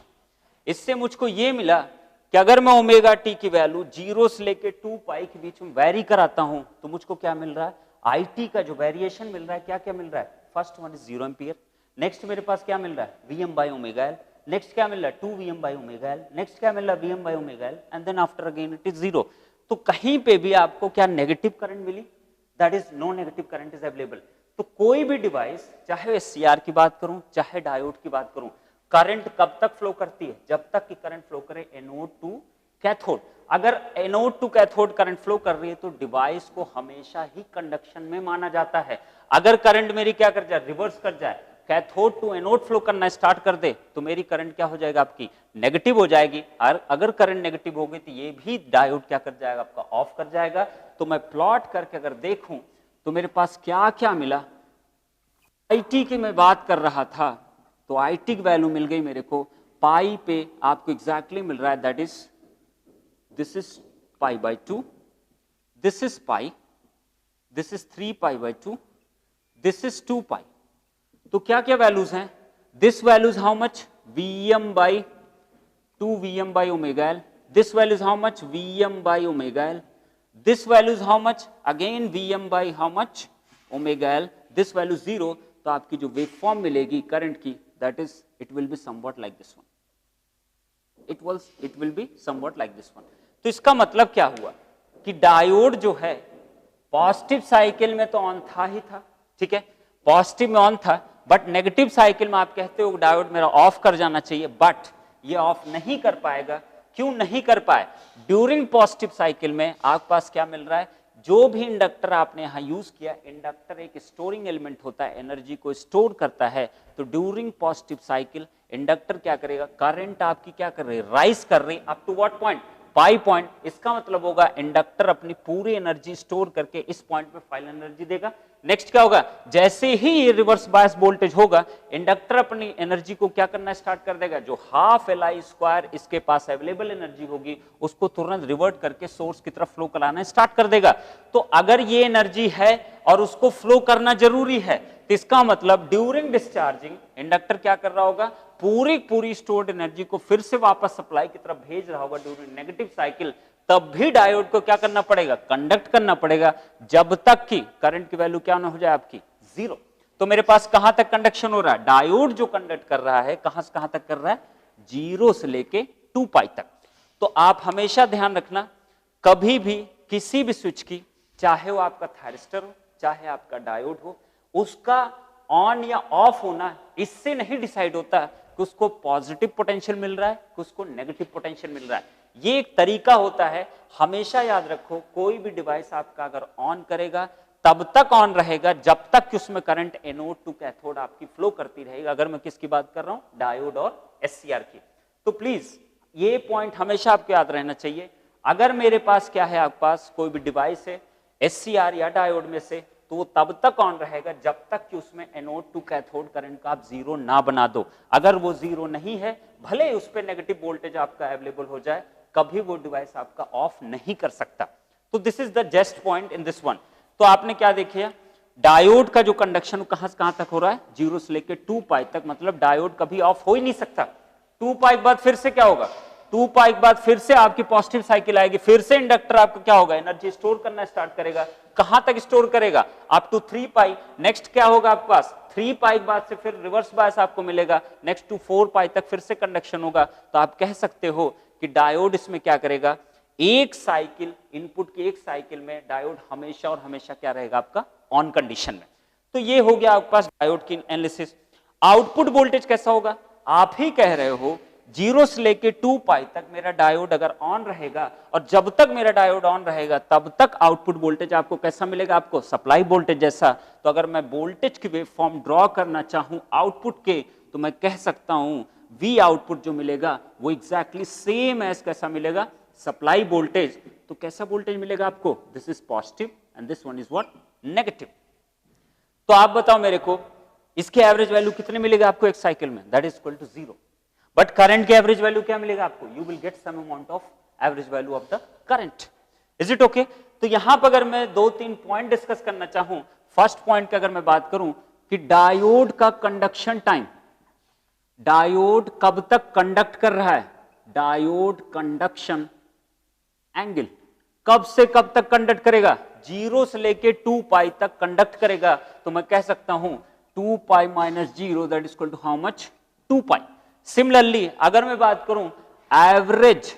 इससे मुझको ये मिला कि अगर मैं ओमेगा टी की वैल्यू 0 से लेके 2π के बीच में वेरी कराता हूं तो मुझको क्या मिल रहा है, आई टी का जो वेरिएशन मिल रहा है, क्या क्या मिल रहा है, first one is 0 ampere. Next मेरे पास क्या मिल रहा है, Vm by omega L। Next क्या मिल रहा है, 2 Vm by omega L। Next क्या मिल रहा है, Vm by omega L and then after again it is 0। तो कहीं पे भी आपको क्या नेगेटिव करंट मिली, that is no negative current is available. तो कोई भी डिवाइस, चाहे SCR की बात करूं चाहे डायोड की बात करूं, करंट कब तक फ्लो करती है, जब तक कि करंट फ्लो करे एनोड टू कैथोड। अगर anode to cathode current flow कर रही है तो डिवाइस को हमेशा ही कंडक्शन में माना जाता है। अगर करंट मेरी क्या कर जाए, रिवर्स कर जाए, कैथोड टू एनोड फ्लो करना स्टार्ट कर दे तो मेरी करंट क्या हो जाएगा, आपकी नेगेटिव हो जाएगी। और अगर करंट नेगेटिव होगी तो ये भी डायोड क्या कर जाएगा, आपका ऑफ कर जाएगा। तो मैं प्लॉट करके अगर देखूं तो मेरे पास क्या क्या मिला, आई टी की मैं बात कर रहा था तो आई टी की वैल्यू मिल गई मेरे को, पाई पे आपको एग्जैक्टली मिल रहा है, that is this is π/2, this is pi, this is 3π/2, this is 2π। तो क्या क्या वैल्यूज हैं, this values how much, Vm by 2 Vm by omega L, this values how much, Vm by omega L, this values how much, again Vm by how much omega L, this value 0। तो आपकी जो wave form मिलेगी current की, that is it will be somewhat like this one, it will be somewhat like this one. तो इसका मतलब क्या हुआ कि डायोड जो है पॉजिटिव साइकिल में तो ऑन था ही था, ठीक है, पॉजिटिव में ऑन था, बट नेगेटिव साइकिल में आप कहते हो डायोड मेरा ऑफ कर जाना चाहिए, बट ये ऑफ नहीं कर पाएगा। क्यों नहीं कर पाए, ड्यूरिंग पॉजिटिव साइकिल में आपके पास क्या मिल रहा है, जो भी इंडक्टर आपने यहां यूज किया, इंडक्टर एक स्टोरिंग एलिमेंट होता है, एनर्जी को स्टोर करता है। तो ड्यूरिंग पॉजिटिव साइकिल इंडक्टर क्या करेगा, करंट आपकी क्या कर रही है, राइज कर रही, up to what point, pi point. इसका मतलब होगा इंडक्टर अपनी पूरी एनर्जी स्टोर करके इस पॉइंट पे फाइनल एनर्जी देगा। नेक्स्ट क्या होगा, जैसे ही ये रिवर्स बायस वोल्टेज होगा, इंडक्टर अपनी एनर्जी को क्या करना स्टार्ट कर देगा, जो हाफ Li² इसके पास अवेलेबल एनर्जी होगी उसको तुरंत रिवर्ट करके सोर्स की तरफ फ्लो कराना स्टार्ट कर देगा। तो अगर ये एनर्जी है और उसको फ्लो करना जरूरी है तो इसका मतलब ड्यूरिंग डिस्चार्जिंग इंडक्टर क्या कर रहा होगा, पूरी स्टोर्ड एनर्जी को फिर से वापस सप्लाई की तरफ भेज रहा होगा ड्यूरिंग नेगेटिव साइकिल। तब भी डायोड को क्या करना पड़ेगा, कंडक्ट करना पड़ेगा, जब तक कि करंट की वैल्यू क्या ना हो जाए आपकी 0। तो मेरे पास कहां तक कंडक्शन हो रहा है, डायोड जो कंडक्ट कर रहा है कहां से कहां तक कर रहा है, 0 से लेके 2π तक। तो आप हमेशा ध्यान रखना, कभी भी किसी भी स्विच की, चाहे वो आपका थायरिस्टर हो चाहे आपका डायोड हो, उसका ऑन या ऑफ होना इससे नहीं डिसाइड होता कि उसको पॉजिटिव पोटेंशियल मिल रहा है कि उसको नेगेटिव पोटेंशियल मिल रहा है। ये एक तरीका होता है, हमेशा याद रखो, कोई भी डिवाइस आपका अगर ऑन करेगा तब तक ऑन रहेगा जब तक कि उसमें करंट एनोड टू कैथोड आपकी फ्लो करती रहेगी। अगर मैं किसकी बात कर रहा हूं, डायोड और एससीआर की। तो प्लीज ये पॉइंट हमेशा आपको याद रहना चाहिए। अगर मेरे पास क्या है, आपके पास कोई भी डिवाइस है एससीआर या डायोड में से, तो वो तब तक ऑन रहेगा जब तक कि उसमें एनोड टू कैथोड करंट का आप जीरो ना बना दो। अगर वो जीरो नहीं है, भले उस पर नेगेटिव वोल्टेज आपका अवेलेबल हो जाए, कभी वो डिवाइस आपका ऑफ नहीं कर सकता। तो this is the just point in this one. तो आपने क्या देखिए, डायोड का जो कंडक्शन कहां से कहां तक हो रहा है, 0 से लेकर 2 पाई तक, मतलब डायोड कभी ऑफ हो ही नहीं सकता। 2 पाई के बाद फिर से क्या होगा, 2 पाई के बाद फिर से आपकी पॉजिटिव साइकिल आएगी, फिर से इंडक्टर आपका क्या होगा, एनर्जी स्टोर करना स्टार्ट करेगा। कहां तक स्टोर करेगा, अप टू 3 पाई। नेक्स्ट क्या होगा आपके पास, 3 पाई के बाद से फिर रिवर्स बायस आपको मिलेगा, नेक्स्ट टू 4 पाई तक फिर से कंडक्शन होगा। तो आप कह सकते हो कि डायोड इसमें क्या करेगा, एक साइकिल, इनपुट की एक साइकिल में डायोड हमेशा और हमेशा क्या रहेगा आपका, ऑन कंडीशन में। तो ये हो गया आपके पास डायोड की एनालिसिस। आउटपुट वोल्टेज कैसा होगा, आप ही कह रहे हो 0 से लेके 2 पाई तक मेरा डायोड अगर ऑन रहेगा, और जब तक मेरा डायोड ऑन रहेगा तब तक आउटपुट वोल्टेज आपको कैसा मिलेगा, आपको सप्लाई वोल्टेज जैसा। तो अगर मैं वोल्टेज की वेव फॉर्म ड्रॉ करना चाहूं आउटपुट के, तो मैं कह सकता हूं V आउटपुट जो मिलेगा वो एग्जैक्टली सेम एज कैसा मिलेगा, सप्लाई वोल्टेज। तो कैसा वोल्टेज मिलेगा आपको, this is positive and this one is what, negative. तो आप बताओ मेरे को, इसके एवरेज वैल्यू कितने मिलेगा आपको एक साइकिल में, that is equal to 0। But current के एवरेज वैल्यू क्या मिलेगा आपको, you will get some amount of average value of the current. Is it okay. तो यहां पर अगर मैं 2-3 पॉइंट डिस्कस करना चाहूं, फर्स्ट पॉइंट की अगर मैं बात करूं कि डायोड का कंडक्शन टाइम, डायोड कब तक कंडक्ट कर रहा है, डायोड कंडक्शन एंगल कब से कब तक कंडक्ट करेगा, 0 से लेके 2 पाई तक कंडक्ट करेगा। तो मैं कह सकता हूं 2 pi minus 0 that is equal to how much, 2 pi. Similarly अगर मैं बात करूं एवरेज,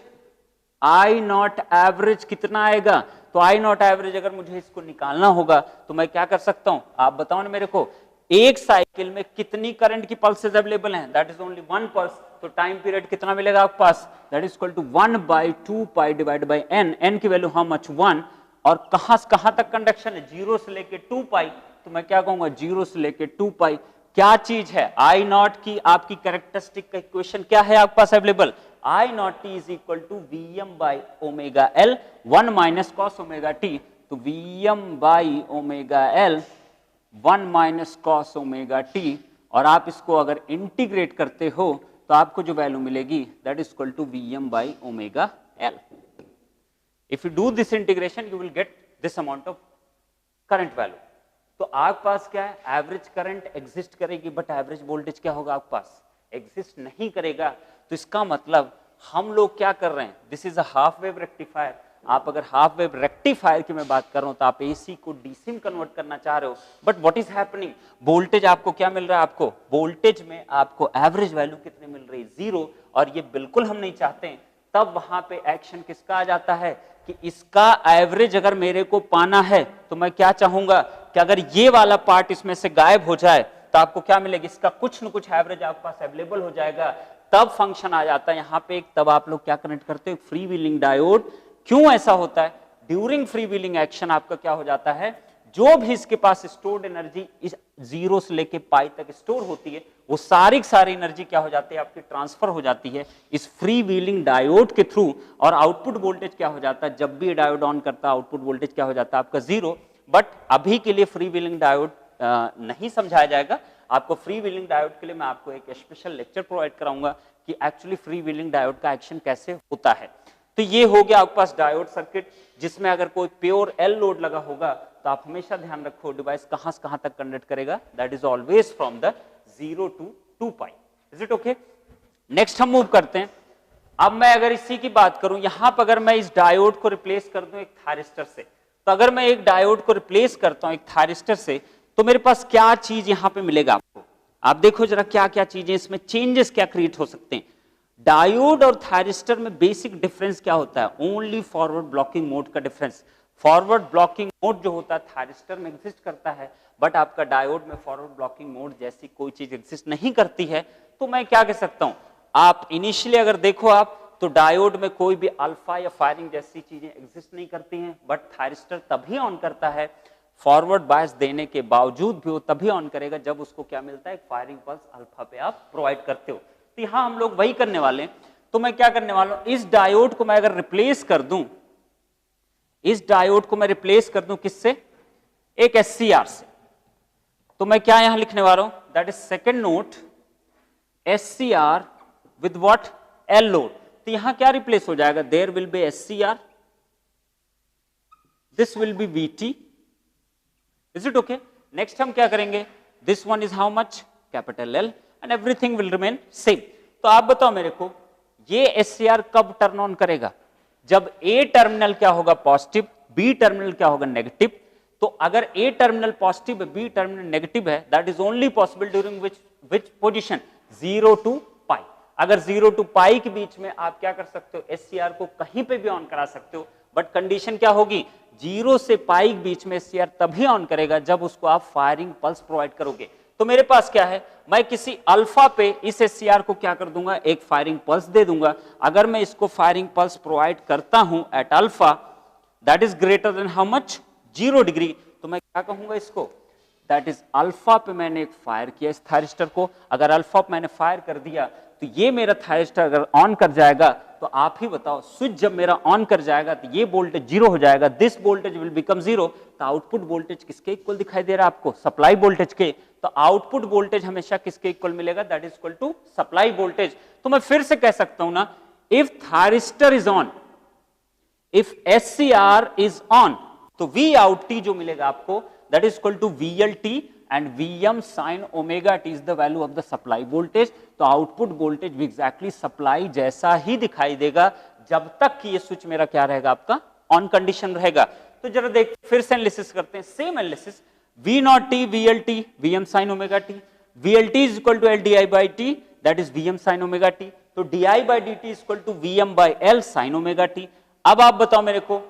आई नॉट एवरेज कितना आएगा, तो आई नॉट एवरेज अगर मुझे इसको निकालना होगा तो मैं क्या कर सकता हूं, आप बताओ ना मेरे को, एक साइकिल में कितनी करंट की पल्सेस अवेलेबल हैं, दैट इज ओनली 1 पल्स। तो टाइम पीरियड कितना मिलेगा आपके पास, that is equal to 1/2 pi divide by n, n की वैल्यू हाउ मच 1। और कहां से कहां तक कंडक्शन है, 0 से लेके 2 पाई। तो मैं क्या कहूंगा, 0 से लेके 2 पाई क्या चीज है, आई नॉट की आपकी कैरेक्टरिस्टिक का इक्वेशन क्या है आपके पास available, I naught T is equal to Vm by omega L, 1 minus cos omega T. तो Vm by omega L 1 minus cos omega T, और आप इसको अगर इंटीग्रेट करते हो तो आपको जो वैल्यू मिलेगी that is equal to Vm by omega L. If you do this integration you will get this amount of current value. तो आपके पास क्या है, एवरेज करंट एग्जिस्ट करेगी बट एवरेज वोल्टेज क्या होगा आपके पास, एग्जिस्ट नहीं करेगा। तो इसका मतलब हम लोग क्या कर रहे हैं, this is a half wave rectifier. आप अगर हाफ वेव रेक्टिफायर की मैं बात कर रहा हूं तो आप एसी को डीसी में कन्वर्ट करना चाह रहे हो, but what is happening, voltage आपको क्या मिल रहा है, आपको वोल्टेज में आपको एवरेज वैल्यू कितनी मिल रही है, 0। और ये बिल्कुल हम नहीं चाहते हैं। तब वहां पे एक्शन किसका आ जाता है कि इसका एवरेज अगर मेरे को पाना है तो मैं क्या चाहूंगा कि अगर ये वाला पार्ट इसमें से गायब हो जाए तो आपको क्या मिलेगा, इसका कुछ न कुछ एवरेज आपके पास अवेलेबल हो जाएगा। तब फंक्शन आ जाता है यहाँ पे। तब आप लोग क्या कनेक्ट करते हो, फ्री व्हीलिंग डायोड। क्यों ऐसा होता है, ड्यूरिंग फ्री व्हीलिंग एक्शन आपका क्या हो जाता है, जो भी इसके पास स्टोर्ड एनर्जी इस 0 से लेके पाई तक स्टोर होती है, वो सारी एनर्जी क्या हो जाती है आपकी, ट्रांसफर हो जाती है इस फ्री व्हीलिंग डायोड के थ्रू। और आउटपुट वोल्टेज क्या हो जाता है, जब भी डायोड ऑन करता है आउटपुट वोल्टेज क्या हो जाता है आपका 0। बट अभी के लिए फ्री व्हीलिंग डायोड नहीं समझाया जाएगा आपको। फ्री व्हीलिंग डायोड के लिए मैं आपको एक स्पेशल लेक्चर प्रोवाइड कराऊंगा कि एक्चुअली फ्री व्हीलिंग डायोड का एक्शन कैसे होता है। तो ये हो गया आपके पास डायोड सर्किट, जिसमें अगर कोई प्योर एल लोड लगा होगा तो आप हमेशा ध्यान रखो डिवाइस कहां से कहां तक कंडक्ट करेगा, that is always from the 0 to 2 pi. Is it okay. Next हम मूव करते हैं। अब मैं अगर इसी की बात करूं, यहां पर अगर मैं इस डायोड को रिप्लेस कर दूं एक थायरिस्टर से, तो अगर मैं एक डायोड को रिप्लेस करता हूं एक थायरिस्टर से, तो मेरे पास क्या चीज यहां पे मिलेगा आपको, आप देखो जरा क्या क्या चीजें इसमें चेंजेस क्या क्रिएट हो सकते हैं। डायोड और थायरिस्टर में बेसिक डिफरेंस क्या होता है, ओनली फॉरवर्ड ब्लॉकिंग मोड का डिफरेंस। फॉरवर्ड ब्लॉकिंग मोड जो होता है थायरिस्टर में एग्जिस्ट करता है, बट आपका डायोड में फॉरवर्ड ब्लॉकिंग मोड जैसी कोई चीज एग्जिस्ट नहीं करती है। तो मैं क्या कह सकता हूं, आप इनिशियली अगर देखो आप तो डायोड में कोई भी अल्फा या फायरिंग जैसी चीजें एग्जिस्ट नहीं करती हैं, बट थायरिस्टर तभी ऑन करता है फॉरवर्ड बायस देने के बावजूद भी वो तभी ऑन करेगा जब उसको क्या मिलता है, एक फायरिंग पल्स अल्फा पे आप प्रोवाइड करते हो। तो यहां हम लोग वही करने वाले हैं। तो मैं क्या करने वाला हूं, इस डायोड को मैं अगर रिप्लेस कर दूं, इस डायोड को मैं रिप्लेस कर दूं किससे, एक SCR से, तो मैं क्या यहां लिखने वाला हूं, that is second note SCR with what, L load. तो यहां क्या रिप्लेस हो जाएगा, there will be SCR, this will be VT, is it okay. Next हम क्या करेंगे, this one is how much, capital L, and everything will remain same. तो आप बताओ मेरे को, ये SCR कब टर्न ऑन करेगा, जब A टर्मिनल क्या होगा पॉजिटिव, B टर्मिनल क्या होगा नेगेटिव। तो अगर A टर्मिनल पॉजिटिव है, B टर्मिनल नेगेटिव है, that is only possible during which position, 0 to पाई। अगर 0 to पाई के बीच में आप क्या कर सकते हो, SCR को कहीं पे भी ऑन करा सकते हो, बट कंडीशन क्या होगी, 0 से पाई के बीच में SCR तभी ऑन करेगा जब उसको आप फायरिंग पल्स प्रोवाइड करोगे। तो मेरे पास क्या है, मैं किसी अल्फा पे इस SCR को क्या कर दूंगा, एक फायरिंग पल्स दे दूंगा। अगर मैं इसको फायरिंग पल्स प्रोवाइड करता हूं at alpha that is greater than how much, 0 degree, तो मैं क्या कहूंगा इसको, दैट इज अल्फा पे मैंने एक फायर किया इस थायरिस्टर को। अगर अल्फा पे मैंने फायर कर दिया तो ये मेरा थायरिस्टर अगर ऑन कर जाएगा, तो आप ही बताओ, स्विच जब मेरा ऑन कर जाएगा तो ये वोल्टेज 0 हो जाएगा, दिस वोल्टेज विल बिकम 0। तो आउटपुट वोल्टेज किसके इक्वल दिखाई दे रहा है आपको, सप्लाई वोल्टेज के। तो आउटपुट वोल्टेज हमेशा किसके इक्वल मिलेगा, that is equal to supply voltage. तो मैं फिर से कह सकता हूं ना, if thyristor is on, if SCR is on, तो V आउट T जो मिलेगा आपको, that is equal to VLT and Vm sin omega t is the value of the supply voltage। तो आउटपुट वोल्टेज भी एग्जैक्टली सप्लाई जैसा ही दिखाई देगा जब तक कि ये स्विच मेरा क्या रहेगा, आपका ऑन कंडीशन रहेगा। तो जरा देख, फिर से एनालिसिस करते हैं, same analysis, V0t VLT Vm sin omega t, VLT is equal to LDI by t, that is Vm sin omega t। तो di by dt is equal to Vm by L sin omega t। अब आप बताओ मेरे को,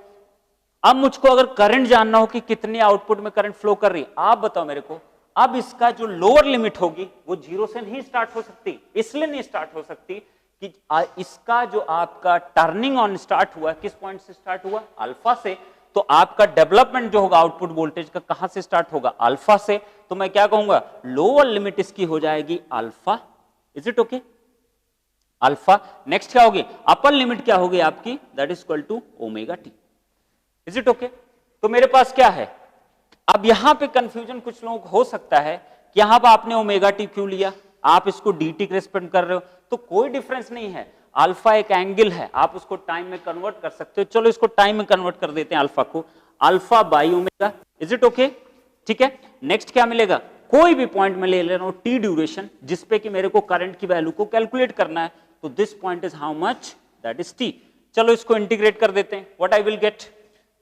अब मुझको अगर current जानना हो कि कितनी आउटपुट में करंट फ्लो कर रही है, आप बताओ मेरे को, अब इसका जो लोअर लिमिट होगी वो 0 से नहीं स्टार्ट हो सकती। इसलिए नहीं स्टार्ट हो सकती कि इसका जो आपका टर्निंग ऑन स्टार्ट हुआ किस पॉइंट से स्टार्ट हुआ, अल्फा से। तो आपका डेवलपमेंट जो होगा आउटपुट वोल्टेज का कहां से स्टार्ट होगा, अल्फा से। तो मैं क्या कहूंगा, लोअर लिमिट इसकी हो जाएगी alpha, is it okay, alpha. Next क्या होगी, अपर लिमिट क्या होगी आपकी, that is equal to omega T, is it okay. तो मेरे पास क्या है, अब यहां पे कंफ्यूजन कुछ लोगों को हो सकता है कि यहां पर आपने ओमेगा टी क्यों लिया, आप इसको dt के रेस्पेक्ट कर रहे हो, तो कोई डिफरेंस नहीं है। अल्फा एक एंगल है, आप उसको टाइम में कन्वर्ट कर सकते हो। चलो इसको टाइम में कन्वर्ट कर देते हैं अल्फा को, alpha by omega, is it okay, ठीक है। नेक्स्ट क्या मिलेगा, कोई भी पॉइंट में ले लेना टी ड्यूरेशन जिसपे कि मेरे को करंट की वैल्यू को कैलकुलेट करना है। तो this point is how much, that is T. चलो इसको इंटीग्रेट कर देते हैं, what I will get,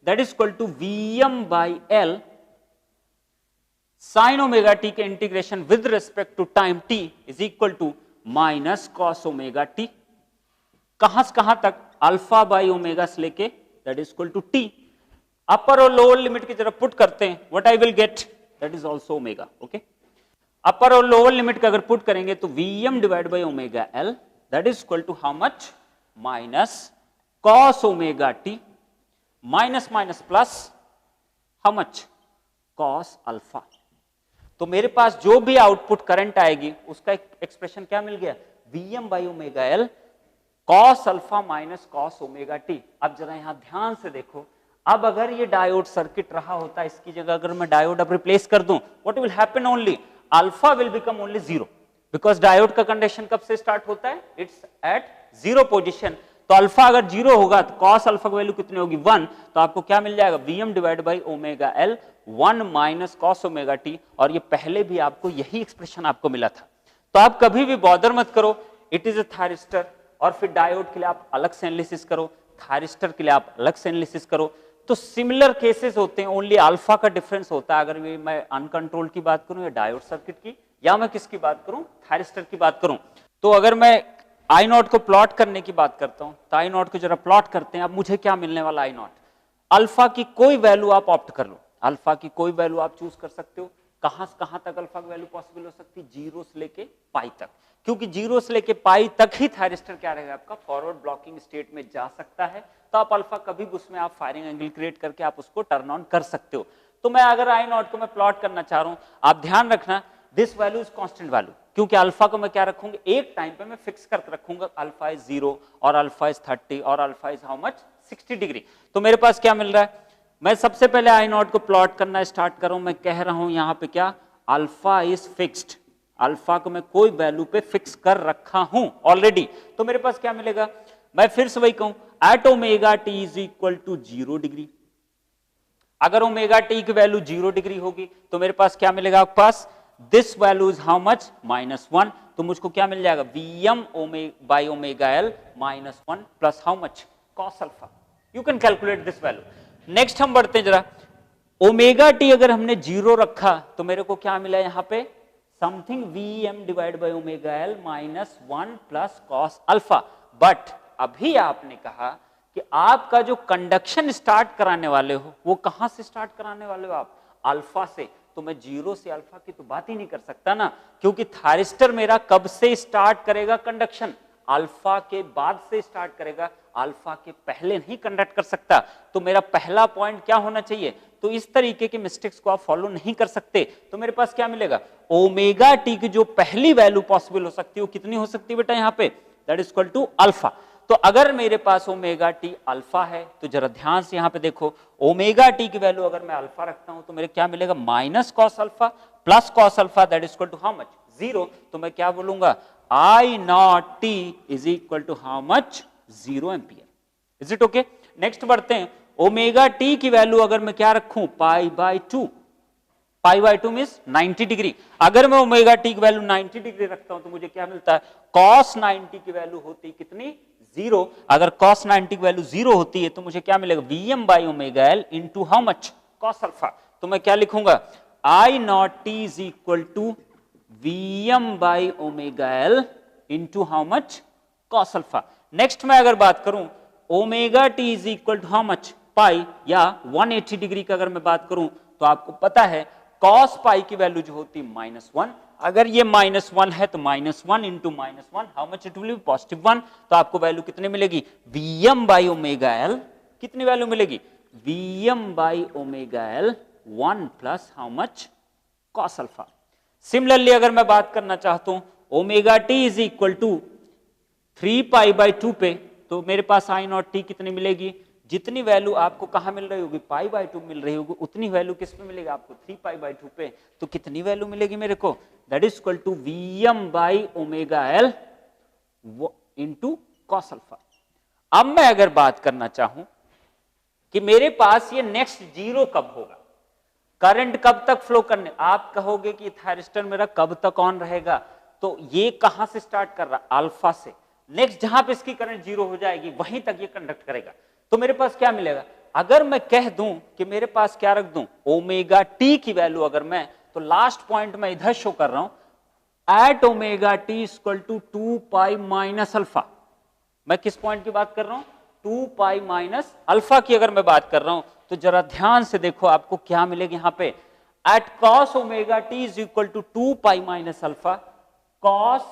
that is equal to Vm by L sine omega T के integration with respect to time t is equal to minus cos omega T. कहां से कहां तक, अल्फा बाई ओमेगा से लेके that is equal to T. Upper और lower limit की तरफ पुट करते हैं, what I will get, that is also omega, okay. Upper और लोअर लिमिट का अगर पुट करेंगे तो Vm divide by omega L that is equal to how much, minus cos omega T, minus minus plus how much, cos alpha. तो मेरे पास जो भी output current आएगी उसका एक एक्सप्रेशन क्या मिल गया, Vm by omega L cos alpha minus cos omega T. अब जरा यहां ध्यान से देखो, अब अगर ये डायोड सर्किट रहा होता, इसकी जगह अगर मैं डायोड अब रिप्लेस कर दूं, what will happen, only alpha will become only 0, because diode का कंडीशन कब से स्टार्ट होता है, इट्स एट 0 पोजीशन। तो अल्फा अगर 0 होगा तो कॉस अल्फा की वैल्यू कितनी होगी, 1। तो आपको क्या मिल जाएगा, Vm divide by omega L 1 minus cos omega T. और ये पहले भी आपको यही एक्सप्रेशन आपको मिला था। तो आप कभी भी बॉदर मत करो, इट इज अ थायरिस्टर, और फिर डायोड के लिए आप अलग से एनालिसिस करो, थायरिस्टर के लिए आप अलग से एनालिसिस करो। तो सिमिलर केसेस होते हैं, ओनली अल्फा का डिफरेंस होता है। अगर मैं अनकंट्रोल की बात करूं या डायोड सर्किट की, या मैं किसकी बात करूं, थायरिस्टर की बात करूं। तो अगर मैं आई नॉट को प्लॉट करने की बात करता हूं, तो आई नॉट को जरा प्लॉट करते हैं। अब मुझे क्या मिलने वाला आई नॉट, अल्फा की कोई वैल्यू आप ऑप्ट कर लो, अल्फा की कोई वैल्यू आप चूज कर सकते हो। कहां से कहां तक अल्फा की वैल्यू पॉसिबल हो सकती है, 0 से लेके पाई तक, क्योंकि 0 से लेके पाई तक ही थायरिस्टर क्या रहेगा आपका, फॉरवर्ड ब्लॉकिंग स्टेट में जा सकता है। तो आप अल्फा कभी भी उसमें आप फायरिंग एंगल क्रिएट करके आप उसको टर्न ऑन कर सकते हो। तो मैं अगर आई नॉट को मैं प्लॉट करना चाह रहा हूं, आप ध्यान रखना this value is constant value, क्योंकि अल्फा को मैं क्या रखूंगा, एक टाइम पे मैं फिक्स करके रखूंगा, अल्फा इज 0 और अल्फा इज 30 और alpha is how much 60 degree. तो मेरे पास क्या मिल रहा है, मैं सबसे पहले आई नॉट को प्लॉट करना स्टार्ट कर रहा हूं, मैं कह रहा हूं यहां पे क्या, अल्फा इज फिक्स्ड, अल्फा को मैं कोई वैल्यू पे फिक्स कर रखा हूं ऑलरेडी। तो मेरे पास क्या मिलेगा, मैं फिर से वही कहूं, at omega T is equal to 0 degree. अगर ओमेगा टी की वैल्यू 0 डिग्री होगी तो मेरे पास क्या मिलेगा, आपके पास this value is how much -1, तो मुझको क्या मिल जाएगा, Vm by omega L -1 plus how much cos alpha. You can calculate this value. Next हम बढ़ते हैं जरा, ओमेगा टी अगर हमने 0 रखा तो मेरे को क्या मिला यहां पे, something Vm divide by omega L -1 plus cos alpha. But अभी आपने कहा कि आपका जो कंडक्शन स्टार्ट कराने वाले हो वो कहां से स्टार्ट कराने वाले हो आप, अल्फा से। तो मैं 0 से अल्फा की तो बात ही नहीं कर सकता ना, क्योंकि थायरिस्टर मेरा कब से स्टार्ट करेगा कंडक्शन, अल्फा के बाद से स्टार्ट करेगा, अल्फा के पहले नहीं कंडक्ट कर सकता। तो मेरा पहला पॉइंट क्या होना चाहिए, तो इस तरीके के मिस्टेक्स को आप फॉलो नहीं कर सकते। तो मेरे पास क्या मिलेगा, ओमेगा टी की जो पहली वैल्यू पॉसिबल हो सकती है वो कितनी हो सकती है बेटा यहाँ पे, that is equal to alpha. तो अगर मेरे पास ओमेगा टी अल्फा है तो जरा ध्यान से यहां पे देखो, ओमेगा टी की वैल्यू अगर मैं अल्फा रखता हूं तो मेरे क्या मिलेगा, minus cos alpha plus cos alpha that is equal to how much 0। तो मैं क्या बोलूंगा, I naught T is equal to how much 0 ampere. Is it okay. Next बढ़ते हैं, ओमेगा टी की वैल्यू अगर मैं क्या रखूं, पाई by 2, pi by 2 means 90 degree. अगर मैं ओमेगा टी की वैल्यू 90 डिग्री रखता हूं तो मुझे क्या मिलता है, कॉस 90 की वैल्यू होती है कितनी, 0। अगर कॉस 90 की वैल्यू 0 होती है तो मुझे क्या मिलेगा, Vm by omega L into how much cos alpha. तो मैं क्या लिखूंगा, I naught T is equal to Vm by omega L into how much cos alpha. Next मैं अगर बात करूं, omega T is equal to how much pi, या 180 degree का अगर मैं बात करूं तो आपको पता है कॉस पाई की वैल्यू जो होती है -1, अगर ये -1 है तो -1 into -1 how much it will be +1। तो आपको वैल्यू कितने मिलेगी, Vm बाई ओमेगा एल, कितनी वैल्यू मिलेगी, Vm by omega L 1 plus how much cos alpha. Similarly अगर मैं बात करना चाहता हूं omega T is equal to 3 pi by 2 पे, तो मेरे पास आई नॉट टी कितनी मिलेगी, जितनी वैल्यू आपको कहां मिल रही होगी, पाई बाई 2 मिल रही होगी, उतनी वैल्यू किस पे मिलेगी आपको, 3 पाई बाई 2 पे। तो कितनी वैल्यू मिलेगी मेरे को, that is equal to Vm by omega L into cos alpha. अब मैं अगर बात करना चाहूं कि मेरे पास ये नेक्स्ट 0 कब होगा, करंट कब तक फ्लो करने, आप कहोगे कि थायरिस्टर मेरा कब तक ऑन रहेगा, तो ये कहां से स्टार्ट कर रहा, अल्फा से, नेक्स्ट जहां पे इसकी करंट 0 हो जाएगी वहीं तक ये कंडक्ट करेगा। तो मेरे पास क्या मिलेगा, अगर मैं कह दूं कि मेरे पास क्या रख दूं, ओमेगा टी की वैल्यू अगर मैं, तो लास्ट पॉइंट मैं इधर शो कर रहा हूं, at omega t equal to 2 pi minus alpha. मैं किस पॉइंट की बात कर रहा हूं, 2 पाई माइनस अल्फा की अगर मैं बात कर रहा हूं, तो जरा ध्यान से देखो आपको क्या मिलेगा यहां पे, at cos omega T is equal to 2 pi minus alpha, cos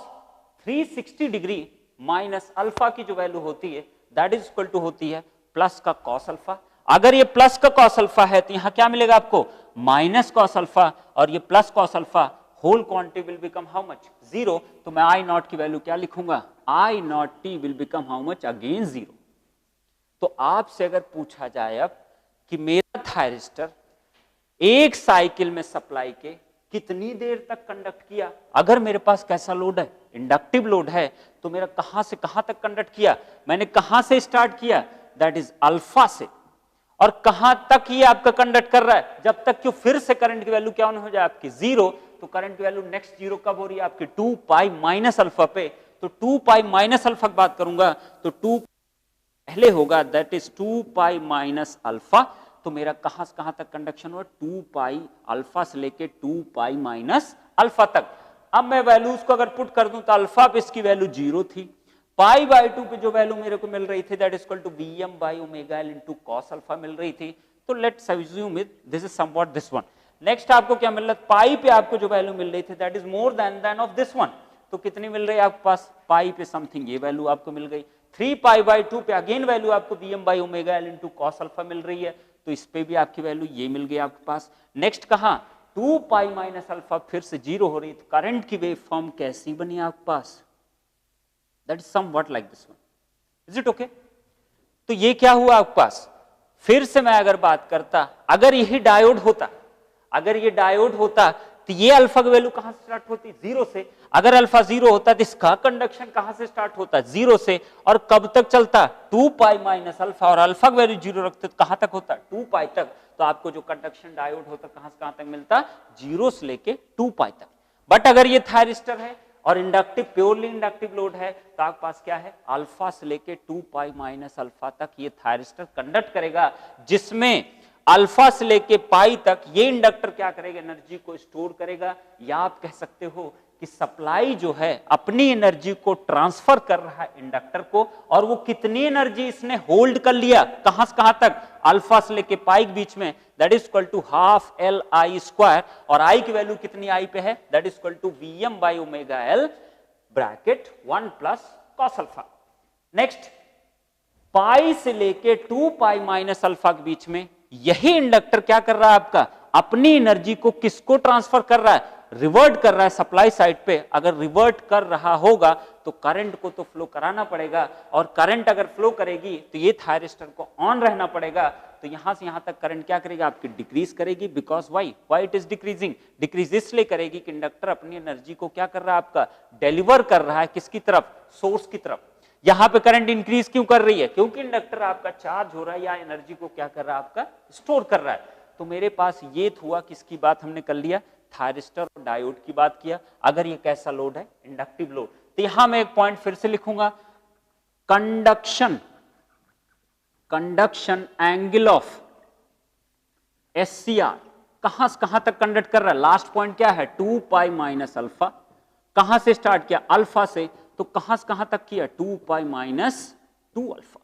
360 degree minus alpha की जो वैल्यू होती है दैट इज इक्वल टू होती है प्लस का कॉस अल्फा। अगर ये प्लस का कॉस अल्फा है तो यहां क्या मिलेगा आपको, माइनस कॉस अल्फा, और ये plus cos alpha, whole quantity will become how much 0। तो मैं आई नॉट की वैल्यू क्या लिखूंगा, I naught T will become how much again 0। तो आपसे अगर पूछा जाए अब कि मेरा थायरिस्टर एक साइकिल में सप्लाई के कितनी देर तक कंडक्ट किया, अगर मेरे पास कैसा लोड है, इंडक्टिव लोड है, तो मेरा कहां से कहां तक कंडक्ट किया, मैंने कहां से स्टार्ट किया, दैट इज अल्फा से, और कहां तक ये आपका कंडक्ट कर रहा है, जब तक कि फिर से करंट की वैल्यू क्या हो जाए आपकी 0। तो करंट की वैल्यू नेक्स्ट 0 कब हो रही है आपकी, 2 पाई माइनस अल्फा पे। तो 2 पाई माइनस अल्फा की बात करूंगा तो 2 पहले होगा, that is 2 pi minus alpha. तो मेरा कहां से कहां तक कंडक्शन हुआ, 2 पाई अल्फा से लेके 2 पाई माइनस अल्फा तक। अब मैं वैल्यूज को अगर पुट कर दूं तो अल्फा पे इसकी वैल्यू 0 थी, पाई बाई 2 पे जो वैल्यू मेरे को मिल रही थी that is equal to Vm by omega L into cos alpha मिल रही थी। तो let's assume it this is somewhat this one. Next आपको क्या मिल रहा है, पाई पे आपको जो वैल्यू मिल रही थी that is more than of this one. तो कितनी मिल रही है आपके पास, पाई पे समथिंग ये वैल्यू आपको मिल गई। 3 पाई बाई 2 पे अगेन वैल्यू आपको Vm by omega L into cos alpha मिल रही है। तो तो इस पे भी आपकी वैल्यू ये मिल गई आपके पास। नेक्स्ट कहा 2 पाई माइनस अल्फा फिर से 0 हो रही, तो करंट की वेव फॉर्म कैसी बनी आपके पास, that is somewhat like this one, is it okay. तो ये क्या हुआ आपके पास, फिर से मैं अगर बात करता, अगर यही डायोड होता, अगर ये डायोड होता तो ये अल्फा की वैल्यू कहां से स्टार्ट होती, 0 से। अगर अल्फा 0 होता तो इसका कंडक्शन कहां से स्टार्ट होता, 0 से, और कब तक चलता, 2 पाई माइनस अल्फा, और अल्फा की वैल्यू 0 रखते तो कहां तक होता, 2 पाई तक। तो आपको जो कंडक्शन डायोड होता कहां से कहां तक मिलता, 0 से लेके 2 पाई तक। बट अगर ये थायरिस्टर है और इंडक्टिव, प्योरली इंडक्टिव लोड है, तो आपके पास क्या है, अल्फा से लेके 2 पाई माइनस अल्फा तक ये थायरिस्टर कंडक्ट करेगा, जिसमें अल्फा से लेके पाई तक ये इंडक्टर क्या करेगा, एनर्जी को स्टोर करेगा, या आप कह सकते हो कि सप्लाई जो है अपनी एनर्जी को ट्रांसफर कर रहा है इंडक्टर को, और वो कितनी एनर्जी इसने होल्ड कर लिया, कहां से कहां तक, अल्फा से लेके पाई के बीच में, that is equal to half L I square, और आई की वैल्यू कितनी आई पे है, that is equal to V M by omega L bracket 1 plus cos alpha. Next, pi से लेके 2 पाई माइनस अल्फा के बीच में यही इंडक्टर क्या कर रहा है आपका, अपनी एनर्जी को किसको ट्रांसफर कर रहा है, रिवर्ट कर रहा है सप्लाई साइड पे। अगर रिवर्ट कर रहा होगा तो करंट को तो फ्लो कराना पड़ेगा, और करंट अगर फ्लो करेगी तो ये थायरिस्टर को ऑन रहना पड़ेगा। तो यहां से यहां तक करंट क्या करेगी आपकी, डिक्रीज करेगी, because why it is decreasing, decrease इसलिए करेगी कि इंडक्टर अपनी एनर्जी को क्या कर रहा है आपका, डिलीवर कर रहा है किसकी तरफ, सोर्स की तरफ। यहां पे करंट इंक्रीज क्यों कर रही है, क्योंकि इंडक्टर आपका चार्ज हो रहा है या एनर्जी को क्या कर रहा है आपका, स्टोर कर रहा है। तो मेरे पास ये हुआ, किसकी बात हमने कर लिया, थायरिस्टर और डायोड की बात किया। अगर ये कैसा लोड है, इंडक्टिव लोड, तो यहां मैं एक पॉइंट फिर से लिखूंगा, कंडक्शन एंगल ऑफ एससीआर कहां से कहां तक कंडक्ट कर रहा है, लास्ट पॉइंट क्या है, 2 पाई माइनस अल्फा, कहां से स्टार्ट किया, अल्फा से, तो कहां से कहां तक किया, 2 pi minus 2 alpha,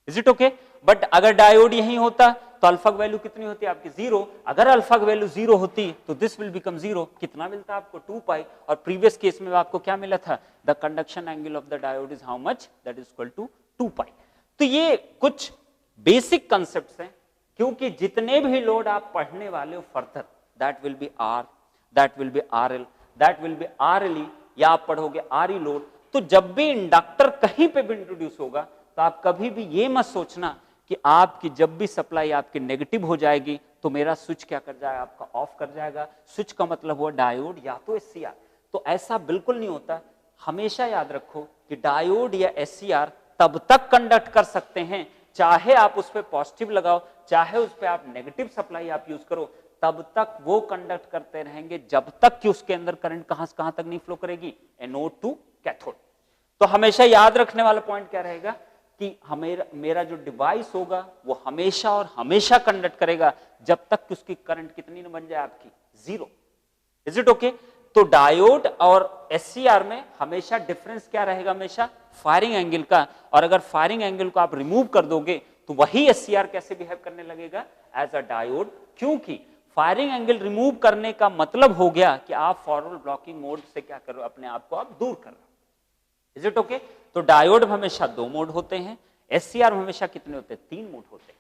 is it okay. But अगर डायोड यही होता तो अल्फा की वैल्यू कितनी होती है आपकी, 0। अगर अल्फा की वैल्यू 0 होती तो दिस विल बिकम 0, कितना मिलता आपको, 2 पाई, और प्रीवियस केस में आपको क्या मिला था, the conduction angle of the diode is how much, that is equal to 2 pi. तो ये कुछ बेसिक कंसेप्ट्स हैं, क्योंकि जितने भी लोड आप पढ़ने वाले हो further, that will be R, that will be R L, that will be R L E, या आप पढ़ोगे आर ई लोड। तो जब भी इंडक्टर कहीं पे भी इंट्रोड्यूस होगा तो आप कभी भी ये मत सोचना कि आपकी जब भी सप्लाई आपकी नेगेटिव हो जाएगी तो मेरा स्विच क्या कर जाएगा, आपका ऑफ कर जाएगा। स्विच का मतलब हुआ डायोड या तो एससीआर, तो ऐसा बिल्कुल नहीं होता। हमेशा याद रखो कि डायोड या एससीआर तब तक कंडक्ट कर सकते हैं, चाहे आप उस पर पॉजिटिव लगाओ, चाहे उस पर आप नेगेटिव सप्लाई आप यूज करो, तब तक वो कंडक्ट करते रहेंगे जब तक कि उसके अंदर करंट कहां से कहां तक नहीं फ्लो करेगी, एनोड टू कैथोड। तो हमेशा याद रखने वाला पॉइंट क्या रहेगा कि मेरा जो डिवाइस होगा वो हमेशा और हमेशा कंडक्ट करेगा जब तक कि उसकी करंट कितनी न बन जाए आपकी, 0। Is it okay. तो डायोड और एससीआर में हमेशा डिफरेंस क्या रहेगा, हमेशा फायरिंग एंगल का। और अगर फायरिंग एंगल को आप रिमूव कर दोगे तो वही एससीआर कैसे बिहेव करने लगेगा, एज अ डायोड, क्योंकि फायरिंग एंगल रिमूव करने का मतलब हो गया कि आप फॉरवर्ड ब्लॉकिंग मोड से क्या करो, अपने आप को आप दूर कर रहे हो। Is it okay. तो डायोड में हमेशा 2 मोड होते हैं, एससीआर में हमेशा कितने होते हैं, 3 मोड होते हैं।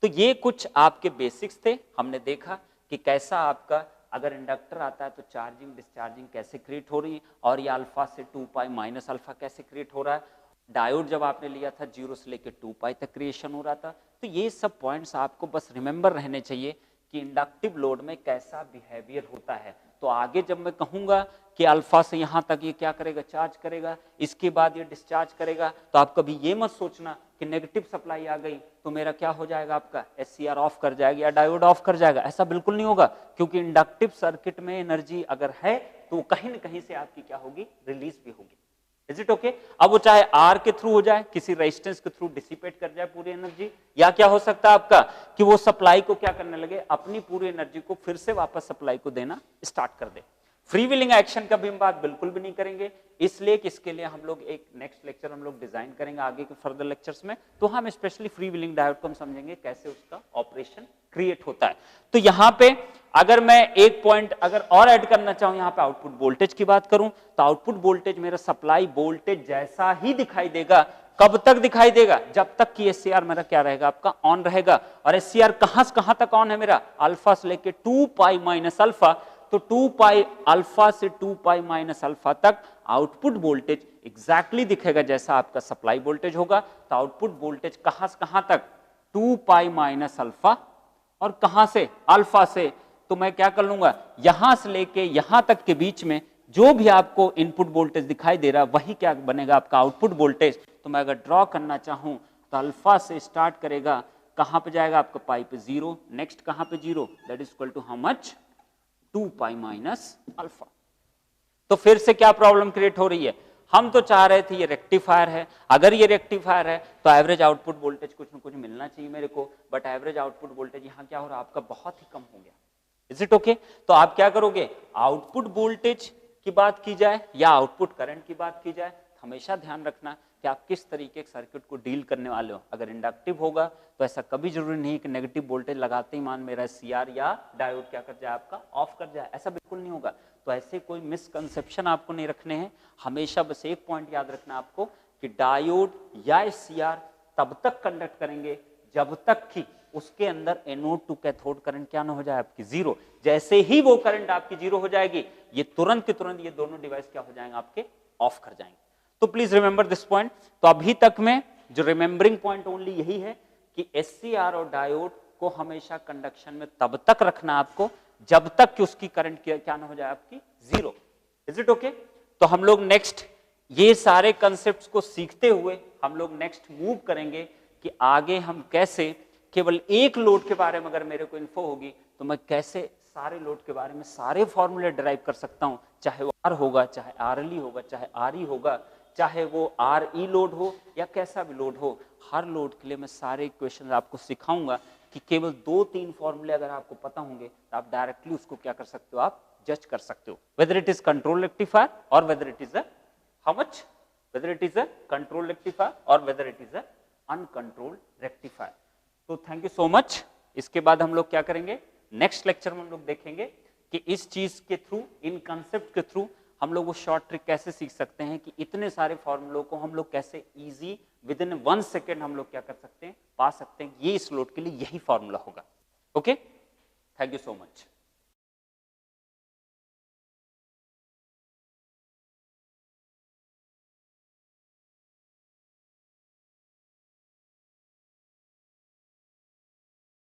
तो ये कुछ आपके बेसिक्स थे। हमने देखा कि कैसा आपका अगर इंडक्टर आता है तो चार्जिंग डिस्चार्जिंग कैसे क्रिएट हो रही है, और ये अल्फा से 2 पाई माइनस अल्फा कैसे क्रिएट हो रहा है। डायोड जब आपने लिया था 0 से लेकर 2 पाई तक क्रिएशन हो रहा था। तो ये सब पॉइंट्स आपको बस रिमेंबर रहने चाहिए कि इंडक्टिव लोड में कैसा बिहेवियर होता है। तो आगे जब मैं कहूंगा कि अल्फा से यहां तक ये क्या करेगा, चार्ज करेगा, इसके बाद ये डिस्चार्ज करेगा, तो आप कभी ये मत सोचना कि नेगेटिव सप्लाई आ गई तो मेरा क्या हो जाएगा, आपका एससीआर ऑफ कर जाएगा या डायोड ऑफ कर जाएगा। ऐसा बिल्कुल नहीं होगा, क्योंकि इंडक्टिव सर्किट में एनर्जी अगर है तो कहीं न कहीं से आपकी क्या होगी, रिलीज भी होगी। Is it okay. अब वो चाहे आर के थ्रू हो जाए, किसी रेजिस्टेंस के थ्रू डिसिपेट कर जाए पूरी एनर्जी, या क्या हो सकता है आपका कि वो सप्लाई को क्या करने लगे, अपनी पूरी एनर्जी को फिर से वापस सप्लाई को देना स्टार्ट कर दे। फ्री व्हीलिंग एक्शन का भी हम बात बिल्कुल भी नहीं करेंगे, इसलिए कि इसके लिए हम लोग एक नेक्स्ट लेक्चर हम लोग डिजाइन करेंगे आगे के फर्दर लेक्चर्स में। तो हम स्पेशली फ्री व्हीलिंग डायोड को हम समझेंगे कैसे उसका ऑपरेशन क्रिएट होता है। तो यहां पे अगर मैं एक पॉइंट अगर और ऐड करना चाहूं, यहां पे आउटपुट वोल्टेज की बात करूं तो आउटपुट वोल्टेज मेरा सप्लाई वोल्टेज जैसा ही दिखाई देगा कब तक दिखाई देगा? जब तक कि SCR मेरा क्या रहेगा, आपका ऑन रहेगा। और SCR कहां से कहां तक ऑन है मेरा? अल्फा से लेके 2 पाई माइनस अल्फा। तो 2 पाई अल्फा से 2 पाई माइनस अल्फा तक आउटपुट वोल्टेज एग्जैक्टली दिखेगा जैसा आपका सप्लाई वोल्टेज होगा। तो आउटपुट वोल्टेज कहां से कहां तक? 2 पाई माइनस अल्फा, और कहां से? अल्फा से। तो मैं क्या कर लूंगा, यहां से लेके यहां तक के बीच में जो भी आपको इनपुट वोल्टेज दिखाई दे रहा है वही क्या बनेगा, आपका आउटपुट वोल्टेज। तो मैं अगर ड्रॉ करना चाहूं तो अल्फा से स्टार्ट करेगा, कहां पे जाएगा आपका? पाई पे 0, नेक्स्ट कहां पे 0, that is equal to how much? 2 pi minus alpha. तो फिर से क्या प्रॉब्लम क्रिएट हो रही है? हम तो चाह रहे थे ये रेक्टिफायर है, अगर ये रेक्टिफायर है तो एवरेज आउटपुट वोल्टेज कुछ ना कुछ मिलना चाहिए मेरे को, बट एवरेज आउटपुट वोल्टेज यहां क्या हो रहा है आपका? बहुत ही कम हो गया। Is it okay? तो आप क्या करोगे, आउटपुट वोल्टेज की बात की जाए या आउटपुट करंट की बात की जाए, हमेशा ध्यान रखना कि आप किस तरीके के सर्किट को डील करने वाले हो। अगर इंडक्टिव होगा तो ऐसा कभी जरूरी नहीं कि नेगेटिव वोल्टेज लगाते ही मान मेरा CR या डायोड क्या कर जाए, आपका ऑफ कर जाए, ऐसा बिल्कुल नहीं होगा। तो ऐसे कोई मिसकंसेप्शन आपको नहीं रखने हैं। हमेशा बस एक पॉइंट याद रखना आपको कि डायोड या CR तब तक कंडक्ट करेंगे जब तक कि उसके अंदर एनोड टू कैथोड करंट क्या ना हो जाए, आपकी 0। जैसे ही वो करंट आपकी 0 हो जाएगी, ये तुरंत के तुरंत ये दोनों डिवाइस क्या हो जाएंगे, आपके ऑफ कर जाएंगे। तो प्लीज रिमेंबर दिस पॉइंट। तो अभी तक में जो रिमेंबरिंग पॉइंट ओनली यही है कि SCR और डायोड को हमेशा कंडक्शन में तब तक रखना आपको जब तक कि उसकी करंट क्या ना हो जाए, आपकी 0। Is it okay? तो हम लोग नेक्स्ट ये सारे कंसेप्ट्स को सीखते हुए हम लोग नेक्स्ट मूव करेंगे कि आगे हम कैसे केवल एक लोड के बारे में अगर मेरे को इन्फो होगी तो मैं कैसे सारे लोड के बारे में सारे फॉर्मूले डिराइव कर सकता हूं, चाहे वो R होगा, चाहे RLE होगा, चाहे RE होगा, चाहे वो RE लोड हो या कैसा भी लोड हो। हर लोड के लिए मैं सारे इक्वेशन आपको सिखाऊंगा कि केवल 2-3 फॉर्मूले अगर आपको पता होंगे तो आप डायरेक्टली उसको क्या कर सकते हो, आप जज कर सकते हो, whether it is control rectifier और whether it is how much, whether it is a control rectifier और whether it is a uncontrolled rectifier. तो थैंक यू सो मच। इसके बाद हम लोग क्या करेंगे, नेक्स्ट लेक्चर में हम लोग देखेंगे कि इस चीज के थ्रू, इन कंसेप्ट के थ्रू हम लोग वो शॉर्ट ट्रिक कैसे सीख सकते हैं कि इतने सारे फॉर्मूलों को हम लोग कैसे इजी विद इन 1 सेकेंड हम लोग क्या कर सकते हैं, पा सकते हैं। ये इस लोड के लिए यही फॉर्मूला होगा। Okay, thank you so much.